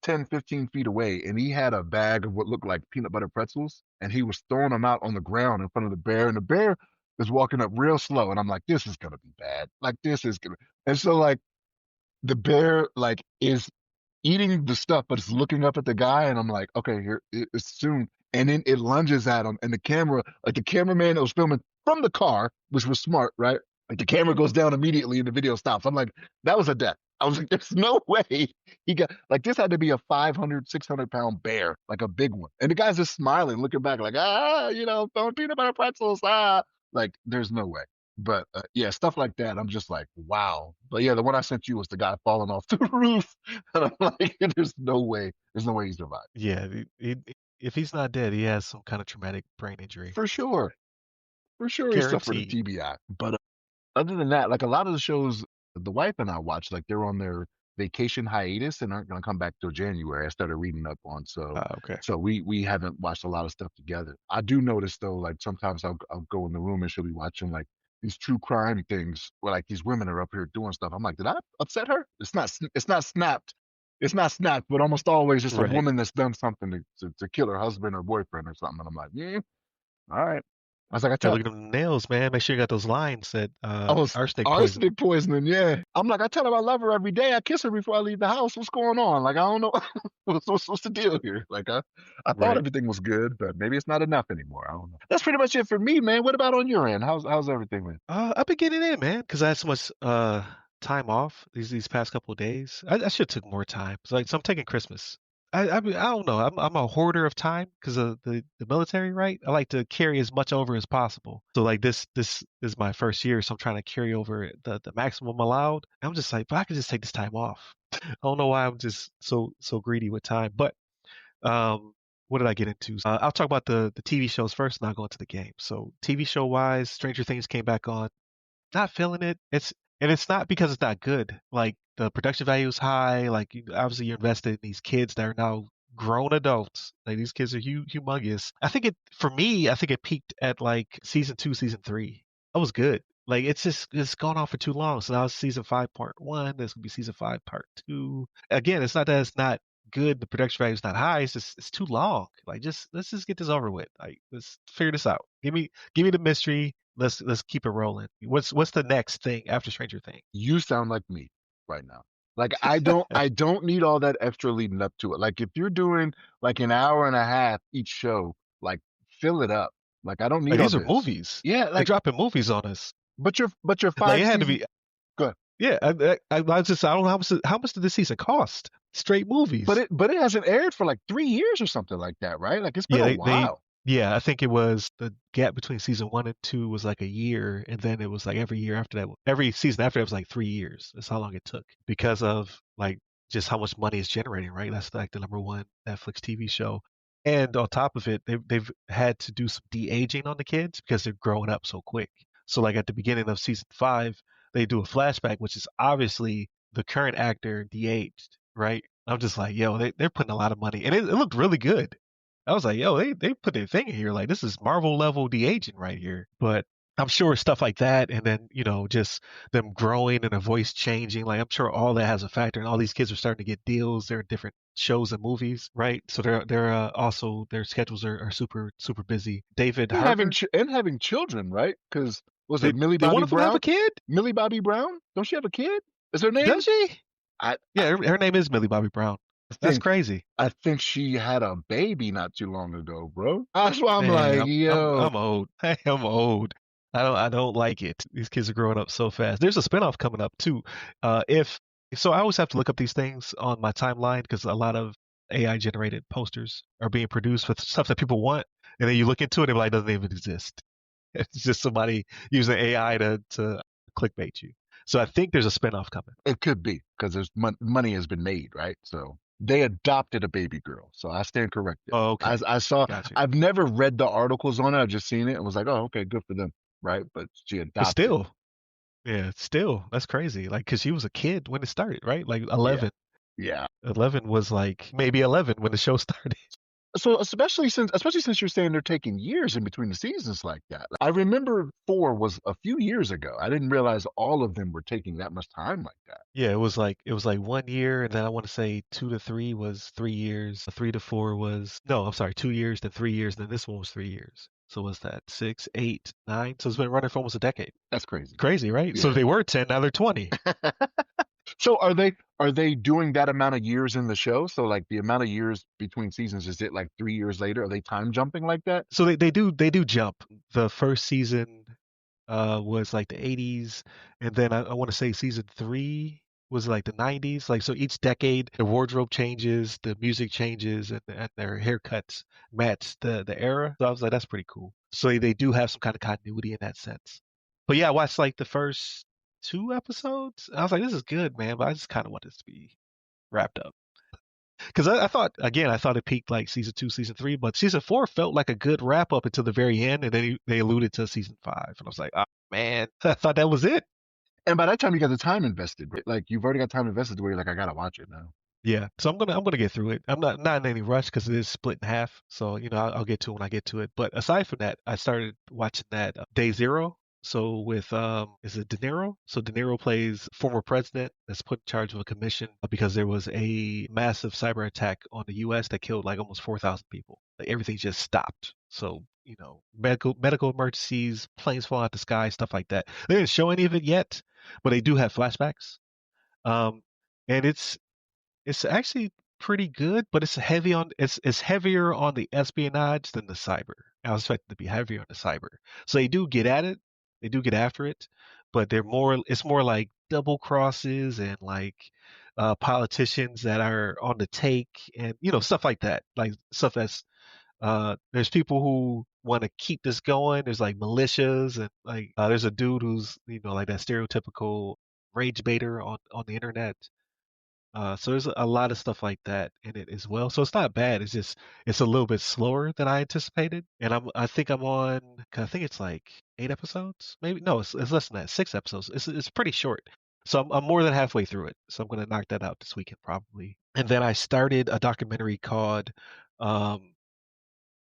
10, 15 feet away, and he had a bag of what looked like peanut butter pretzels, and he was throwing them out on the ground in front of the bear, and the bear is walking up real slow, and I'm like, this is gonna be bad. Like this is gonna, and so like the bear like is eating the stuff, but it's looking up at the guy, and I'm like, okay, here it's soon. And then it lunges at him, and the camera, like the cameraman that was filming from the car, which was smart, right? Like the camera goes down immediately, and the video stops. I'm like, that was a death. I was like, there's no way he got like this had to be a 500, 600 pound bear, like a big one. And the guy's just smiling, looking back, like, throwing peanut butter pretzels, like there's no way. But yeah, stuff like that. I'm just like, wow. But yeah, the one I sent you was the guy falling off the roof. And I'm like, there's no way he survived. Yeah. If he's not dead, he has some kind of traumatic brain injury. For sure. For sure he suffered a Guaranteed. TBI. But other than that, like a lot of the shows the wife and I watch, like they're on their vacation hiatus and aren't gonna come back till January. I started reading up on Okay. so we haven't watched a lot of stuff together. I do notice though, like sometimes I'll go in the room and she'll be watching like these true crime things where like these women are up here doing stuff. I'm like, did I upset her? It's not snapped. It's not snapped, but almost always it's a Right. woman that's done something to kill her husband or boyfriend or something. And I'm like, yeah, all right. I was like, I Gotta tell look at them nails, man. Make sure you got those lines that Oh, arsenic poison. arsenic poisoning, yeah. I'm like, I tell her I love her every day. I kiss her before I leave the house. What's going on? Like, I don't know. What's the deal here? Like, I thought Right. everything was good, but maybe it's not enough anymore. I don't know. That's pretty much it for me, man. What about on your end? How's everything, man? I've been getting in, man, because I had so much time off these past couple of days. I should have took more time. So, like, so I'm taking Christmas. I mean, I don't know. I'm a hoarder of time because of the military, right? I like to carry as much over as possible. So like this is my first year, so I'm trying to carry over the maximum allowed. I'm just like, but I could just take this time off. I don't know why I'm just so greedy with time. But um, what did I get into? I'll talk about the TV shows first, and I'll go into the game. So TV show wise, Stranger Things came back on. Not feeling it. It's not because it's not good. Like the production value is high. Like obviously you're invested in these kids that are now grown adults. Like these kids are humongous. I think it for me. I think it peaked at like season two, season three. That was good. Like it's gone on for too long. So now it's season five part one. There's gonna be season five part two. Again, it's not that it's not good. The production value is not high. It's just it's too long. Like just let's just get this over with. Like let's figure this out. Give me the mystery. Let's keep it rolling. What's the next thing after Stranger Things? You sound like me right now. Like I don't need all that extra leading up to it. Like if you're doing like an hour and a half each show, like fill it up. Like I don't Like need all these are this. movies. Yeah, They're like dropping movies on us. but your Like five it had to season be. good. Yeah, I was just I don't know how much did this season cost? Straight But movies. it hasn't aired for like 3 years or something like that, right? Like it's been Yeah, a they while. yeah, I think it was the gap between season one and two was like a year, and then it was like every year after that, every season after that was like 3 years. That's how long it took because of like just how much money it's generating, right? That's like the number one Netflix TV show. And on top of it, they've had to do some de-aging on the kids because they're growing up so quick. So like at the beginning of season five, they do a flashback, which is obviously the current actor de-aged, right? I'm just like, yo, they're putting a lot of money, and it looked really good. I was like, yo, they put their thing in here. Like, this is Marvel level de-aging right here. But I'm sure stuff like that, and then, just them growing and their voice changing, like, I'm sure all that has a factor. And all these kids are starting to get deals. They're in different shows and movies, right? So they're also, their schedules are super, super busy. David And having Harbour, ch- and having children, right? Because was it Millie did one Bobby of them have a Brown? kid? Millie Bobby Brown? Don't she have a kid? Is her Does name? she? I I Yeah, her name is Millie Bobby Brown. That's think crazy. I think she had a baby not too long ago, bro. That's why I'm Man, like, I'm yo. old. I am old. I don't like it. These kids are growing up so fast. There's a spinoff coming up too. If so, I always have to look up these things on my timeline because a lot of AI generated posters are being produced with stuff that people want, and then you look into it, and it like doesn't even exist. It's just somebody using AI to clickbait you. So I think there's a spinoff coming. It could be because there's money has been made, right? So they adopted a baby girl. So I stand corrected. Oh, I, okay, I saw. got you. I've never read the articles on it. I've just seen it and was like, oh, okay, good for them, right? But she But adopted. still, yeah, still, that's crazy. Like, because she was a kid when it started, right? Like Yeah, 11. yeah. 11 was like maybe 11 when the show started. So especially since you're saying they're taking years in between the seasons like that. I remember four was a few years ago. I didn't realize all of them were taking that much time like that. Yeah, it was like 1 year, and then I want to say 2 to 3 was 3 years. 3 to 4 was no, I'm sorry, 2 years, then 3 years, then this one was 3 years. So what's that? 6, 8, 9. So it's been running for almost a decade. That's crazy. Crazy, right? So Yeah. they were 10, now they're 20. So are they doing that amount of years in the show? So like the amount of years between seasons, is it like 3 years later? Are they time jumping like that? So they do jump. The first season was like the 80s, and then I want to say season three was like the 90s. Like so, each decade the wardrobe changes, the music changes, and their haircuts match the era. So I was like, that's pretty cool. So they do have some kind of continuity in that sense. But yeah, I watched like the first two episodes. I was like, this is good, man, but I just kind of want this to be wrapped up. Because I thought it peaked like season two, season three, but season four felt like a good wrap up until the very end, and then they alluded to season five, and I was like, oh man, I thought that was it. And by that time you got the time invested, right? Like you've already got time invested to where you're like, I gotta watch it now. Yeah, so I'm gonna get through it. I'm not in any rush because it is split in half, so I'll get to it when I get to it. But aside from that, I started watching that Day Zero. So with is it De Niro? So De Niro plays former president that's put in charge of a commission because there was a massive cyber attack on the U.S. that killed like almost 4,000 people. Like everything just stopped. So medical emergencies, planes falling out the sky, stuff like that. They didn't show any of it yet, but they do have flashbacks. Um, and it's actually pretty good, but it's heavier on the espionage than the cyber. I was expecting to be heavier on the cyber. So they do get at it, they do get after it, but it's more like double crosses and like politicians that are on the take, and stuff like that, like stuff that's there's people who want to keep this going. There's like militias, and like there's a dude who's like that stereotypical rage baiter on the internet. So there's a lot of stuff like that in it as well. So it's not bad. It's just it's a little bit slower than I anticipated. And I think I'm on. I think it's like 8 episodes, maybe. No, it's less than that. 6 episodes. It's pretty short. So I'm more than halfway through it. So I'm gonna knock that out this weekend probably. And then I started a documentary called um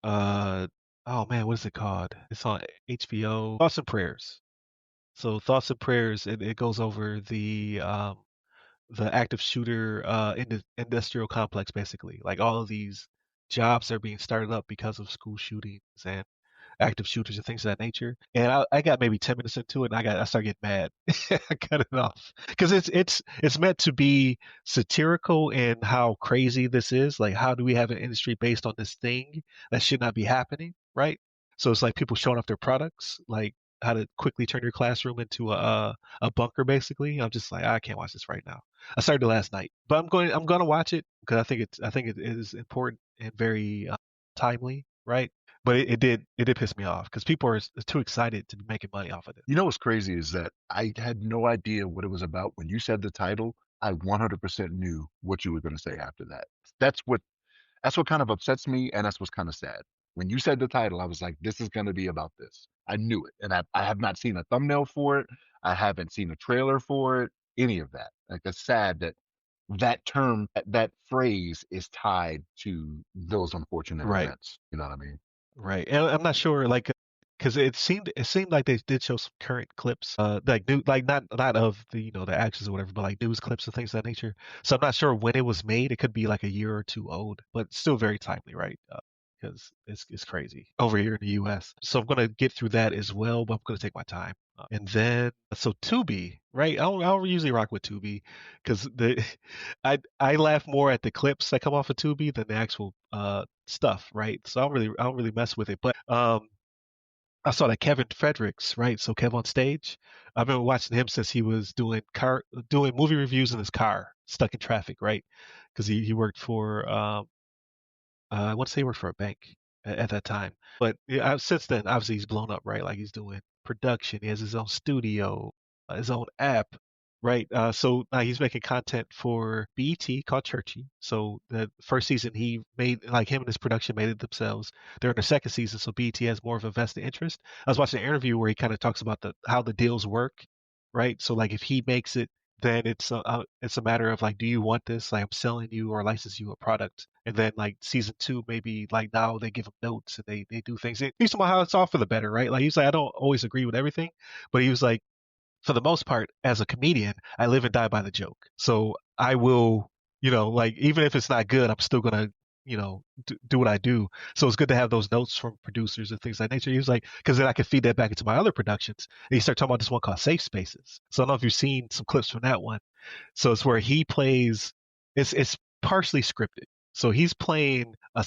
uh oh man, what is it called? It's on HBO. Thoughts and Prayers. So Thoughts and Prayers. It goes over the active shooter industrial complex, basically. Like all of these jobs are being started up because of school shootings and active shooters and things of that nature. And I got maybe 10 minutes into it, and I started getting mad. I cut it off because it's meant to be satirical in how crazy this is. Like, how do we have an industry based on this thing that should not be happening, right? So it's like people showing off their products, like how to quickly turn your classroom into a bunker, basically. I'm just like, I can't watch this right now. I started it last night, but I'm going to watch it because I think it is important and very timely, right? But it did piss me off because people are too excited to be making money off of it. You know what's crazy is that I had no idea what it was about. When you said the title, I 100% knew what you were going to say after that. That's what that's what kind of upsets me, and that's what's kind of sad. When you said the title, I was like, this is going to be about this. I knew it, and I have not seen a thumbnail for it. I haven't seen a trailer for it. Any of that. Like, it's sad that that term, that phrase, is tied to those unfortunate Right, events. You know what I mean? right. And I'm not sure, like, because it seemed like they did show some current clips, like new, like not of the the actions or whatever, but like news clips and things of that nature. So I'm not sure when it was made. It could be like a year or two old, but still very timely, right? Because it's crazy over here in the U.S. So I'm gonna get through that as well, but I'm gonna take my time. And then so Tubi, right? I don't usually rock with Tubi because the I laugh more at the clips that come off of Tubi than the actual stuff, right? So I don't really mess with it. But I saw that Kevin Fredericks, right? So Kev on Stage. I've been watching him since he was doing movie reviews in his car, stuck in traffic, right? Because he worked for I want to say he worked for a bank at that time. But yeah, since then, obviously he's blown up, right? Like he's doing production. He has his own studio, his own app, right? So now he's making content for BET called Churchy. So the first season he made, like him and his production made it themselves. They're in the second season, so BET has more of a vested interest. I was watching an interview where he kind of talks about the how the deals work, right? So like if he makes it, then it's a matter of like, do you want this? Like I'm selling you or license you a product. And then like season two, maybe like now they give him notes and they do things. He's talking about how it's all for the better, right? Like he's like, I don't always agree with everything, but he was like, for the most part, as a comedian, I live and die by the joke. So I will, like even if it's not good, I'm still gonna, do what I do. So it's good to have those notes from producers and things like that nature. He was like, because then I can feed that back into my other productions. And he started talking about this one called Safe Spaces. So I don't know if you've seen some clips from that one. So it's where he plays. It's partially scripted. So he's playing a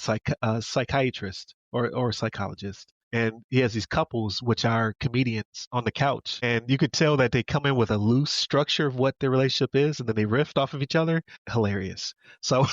psychiatrist or a psychologist, and he has these couples which are comedians on the couch, and you could tell that they come in with a loose structure of what their relationship is, and then they riff off of each other. Hilarious. So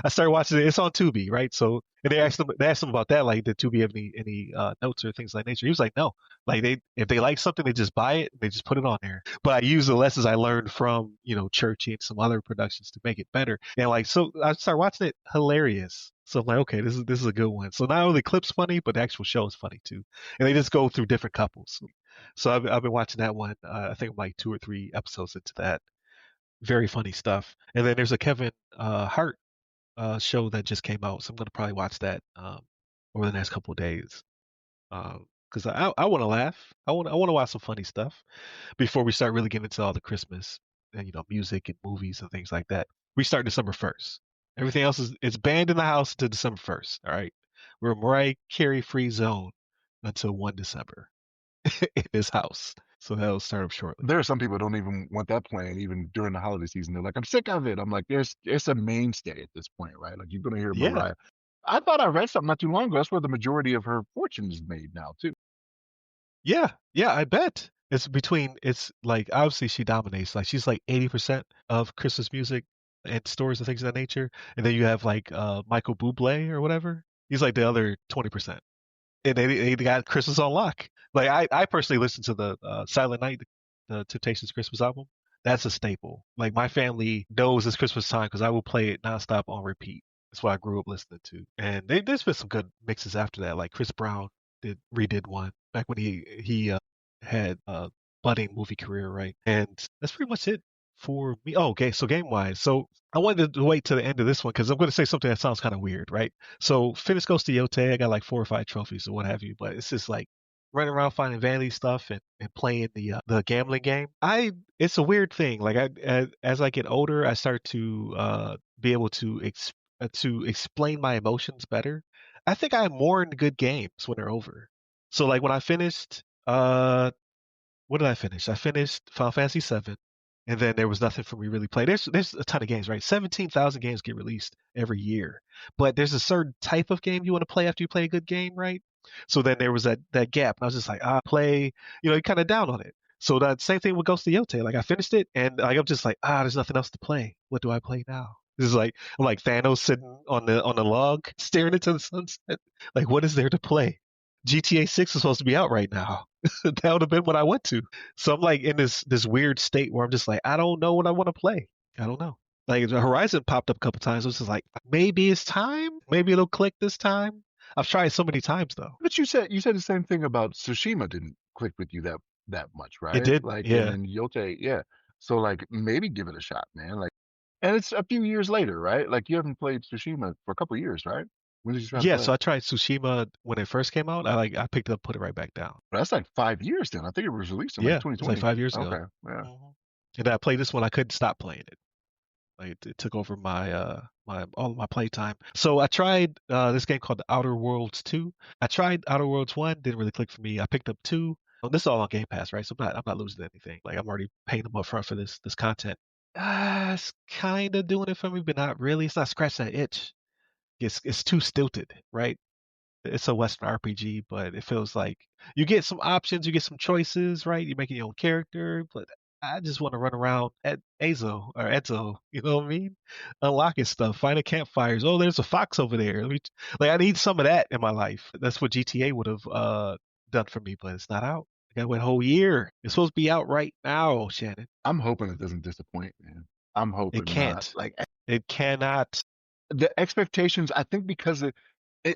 I started watching it. It's on Tubi, right? So and they asked him about that, like did Tubi have any notes or things like nature? He was like, no. Like they if they like something, they just buy it, they just put it on there. But I use the lessons I learned from Churchy and some other productions to make it better. And like so, I started watching it. Hilarious. So I'm like, okay, this is a good one. So not only the clip's funny, but the actual show is funny too. And they just go through different couples. So I've been watching that one. I think I'm like 2 or 3 episodes into that. Very funny stuff. And then there's a Kevin Hart show that just came out, so I'm gonna probably watch that over the next couple of days. Because I want to laugh. I want to watch some funny stuff before we start really getting into all the Christmas and music and movies and things like that. We start December 1st. Everything else is it's banned in the house until December 1st. All right, we're a Mariah Carey free zone until 1 December in this house. So that'll start up shortly. There are some people who don't even want that plan even during the holiday season. They're like, I'm sick of it. I'm like, it's a mainstay at this point, right? Like, you're gonna hear Yeah, Mariah. I thought I read something not too long ago. That's where the majority of her fortune is made now, too. yeah, yeah. I bet it's like obviously she dominates. Like she's like 80% of Christmas music. and stores and things of that nature. And then you have like Michael Bublé or whatever. He's like the other 20%. And they got Christmas on lock. Like I personally listen to the Silent Night, the Temptations Christmas album. That's a staple. Like my family knows it's Christmas time because I will play it nonstop on repeat. That's what I grew up listening to. And there's been some good mixes after that. Like Chris Brown redid one back when he had a budding movie career, right? And that's pretty much it for me. Oh, okay. So game wise, so I wanted to wait to the end of this one because I'm going to say something that sounds kind of weird, right? So finished Ghost of Yotei, I got like 4 or 5 trophies or what have you, but it's just like running around finding vanity stuff and playing the gambling game. It's a weird thing. Like as I get older, I start to be able to explain my emotions better. I think I'm more into good games when they're over. So like when I finished what did I finish? I finished Final Fantasy VII, and then there was nothing for me to really play. There's a ton of games, right? 17,000 games get released every year, but there's a certain type of game you want to play after you play a good game, right? So then there was that gap, and I was just like, play, you kind of down on it. So that same thing with Ghost of Yotei. Like I finished it, and like I'm just like, there's nothing else to play. What do I play now? This is like I'm like Thanos sitting on the log, staring into the sunset. Like, what is there to play? GTA 6 is supposed to be out right now. That would have been what I went to. So I'm like in this weird state where I'm just like, I don't know what I want to play. I don't know. Like the Horizon popped up a couple times. I was just like, maybe it's time. Maybe it'll click this time. I've tried so many times though. But you said the same thing about Tsushima didn't click with you that much, It right? did. Like, and Yeah. then Yote, yeah. So like maybe give it a shot, man. Like, and it's a few years later, right? Like you haven't played Tsushima for a couple of years, right? When did you try to Yeah. play So it? I tried Tsushima when it first came out. I picked it up, put it right back down. But that's like 5 years then. I think it was released in like Yeah. It was like 2020. 5 years ago. Okay, yeah. And I played this one. I couldn't stop playing it. Like it took over my all of my playtime. So I tried this game called The Outer Worlds 2. I tried Outer Worlds 1, didn't really click for me. I picked up 2. Oh, this is all on Game Pass, right? So I'm not losing anything. Like I'm already paying them up front for this content. It's kind of doing it for me, but not really. It's not scratching that itch. It's too stilted, right? It's a Western RPG, but it feels like you get some options, you get some choices, right? You're making your own character, but I just want to run around at Azo or Edzo, you know what I mean? Unlocking stuff, finding campfires. Oh, there's a fox over there. Like I need some of that in my life. That's what GTA would have done for me, but it's not out. I gotta wait a whole year. It's supposed to be out right now, Shannon. I'm hoping it doesn't disappoint, man. I'm It hoping not. can't. Like It cannot. the expectations, I think because it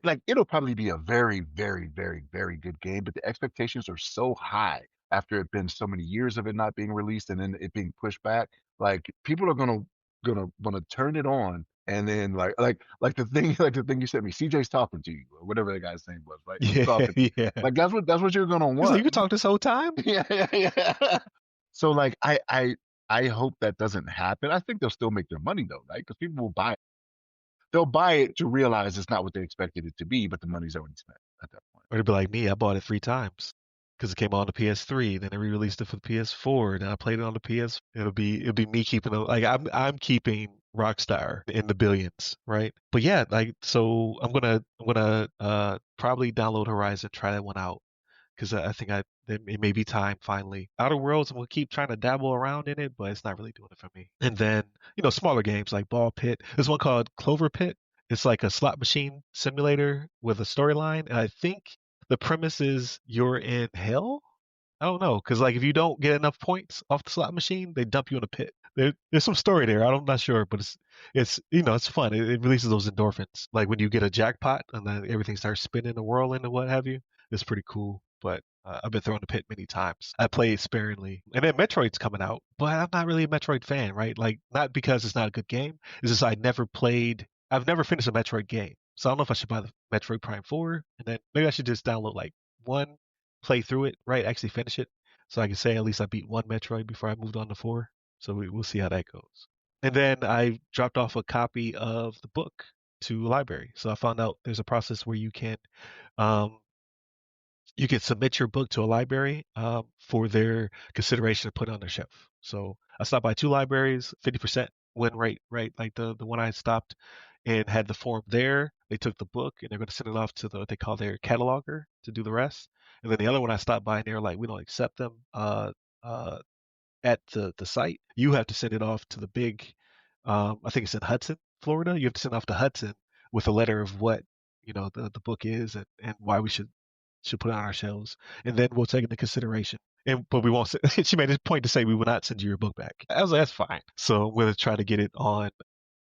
like it'll probably be a very, very, very, very good game, but the expectations are so high after it been so many years of it not being released and then it being pushed back. Like people are gonna turn it on and then like the thing like the thing you sent me, CJ's talking to you or whatever the guy's name was, right? He's Yeah, talking to you. yeah. Like that's what you're gonna He's like, want. you can talk this whole time? Yeah, yeah, yeah. So like I hope that doesn't happen. I think they'll still make their money though, right? Because people will buy it. They'll buy it to realize it's not what they expected it to be, but the money's already spent at that point. Or it'd be like me, I bought it 3 times because it came out on the PS3, then they re-released it for the PS4, then I played it on the PS. It'll be me keeping like I'm keeping Rockstar in the billions, right? But yeah, like so I'm gonna probably download Horizon, try that one out because I think it may be time finally. Outer Worlds, I'm gonna keep trying to dabble around in it, but it's not really doing it for me. And then smaller games like Ball Pit. There's one called Clover Pit. It's like a slot machine simulator with a storyline, and I think the premise is you're in hell. I don't know, because like if you don't get enough points off the slot machine, they dump you in a pit. There's some story there. I'm not sure, but it's fun. It releases those endorphins. Like when you get a jackpot and then everything starts spinning and whirling and what have you. It's pretty cool. But I've been thrown in the pit many times. I play it sparingly, and then Metroid's coming out, but I'm not really a Metroid fan, right? Like not because it's not a good game. It's just I've never finished a Metroid game, so I don't know if I should buy the Metroid Prime 4, and then maybe I should just download like one, play through it, right? Actually finish it, so I can say at least I beat one Metroid before I moved on to 4. So we'll see how that goes. And then I dropped off a copy of the book to a library. So I found out there's a process where um, you can submit your book to a library for their consideration to put on their shelf. So I stopped by 2 libraries, 50% went right, like the one I stopped and had the form there. They took the book and they're going to send it off to what they call their cataloger to do the rest. And then the other one I stopped by and they're like, we don't accept them uh, at the site. You have to send it off to the big I think it's in Hudson, Florida. You have to send off to Hudson with a letter of what the book is and why we should put it on our shelves, and then we'll take it into consideration. And but we won't. She made a point to say we will not send you your book back. I was like, that's fine. So I'm going to try to get it on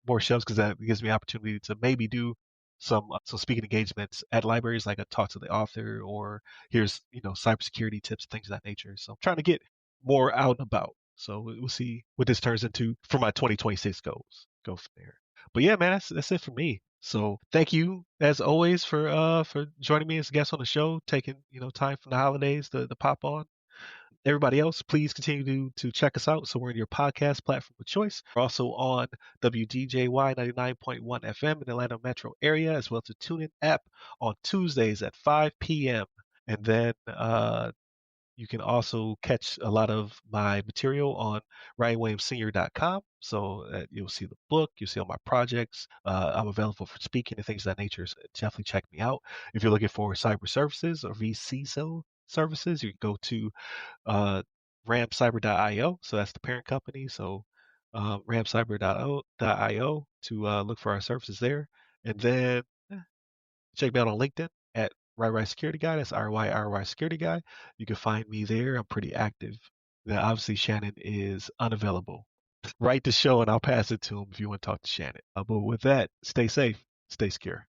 more shelves because that gives me opportunity to maybe do some speaking engagements at libraries, like a talk to the author, or here's cybersecurity tips, things of that nature. So I'm trying to get more out and about. So we'll see what this turns into for my 2026 goals. Go from there. But yeah, man, that's it for me. So thank you as always for joining me as a guest on the show, taking time from the holidays to pop on. Everybody else, please continue to check us out. So we're in your podcast platform of choice. We're also on WDJY 99.1 FM in the Atlanta metro area, as well as the TuneIn app on Tuesdays at 5 p.m. And then you can also catch a lot of my material on RyanWilliamsSenior.com. So you'll see the book, you'll see all my projects. I'm available for speaking and things of that nature. So definitely check me out. If you're looking for cyber services or VCSO services, you can go to uh, ramcyber.io. So that's the parent company. So ramcyber.io to look for our services there. And then check me out on LinkedIn at RyRy Security Guy. That's RYRY Security Guy. You can find me there. I'm pretty active. Now, obviously, Shannon is unavailable. Write the show and I'll pass it to him if you want to talk to Shannon. But with that, stay safe, stay secure.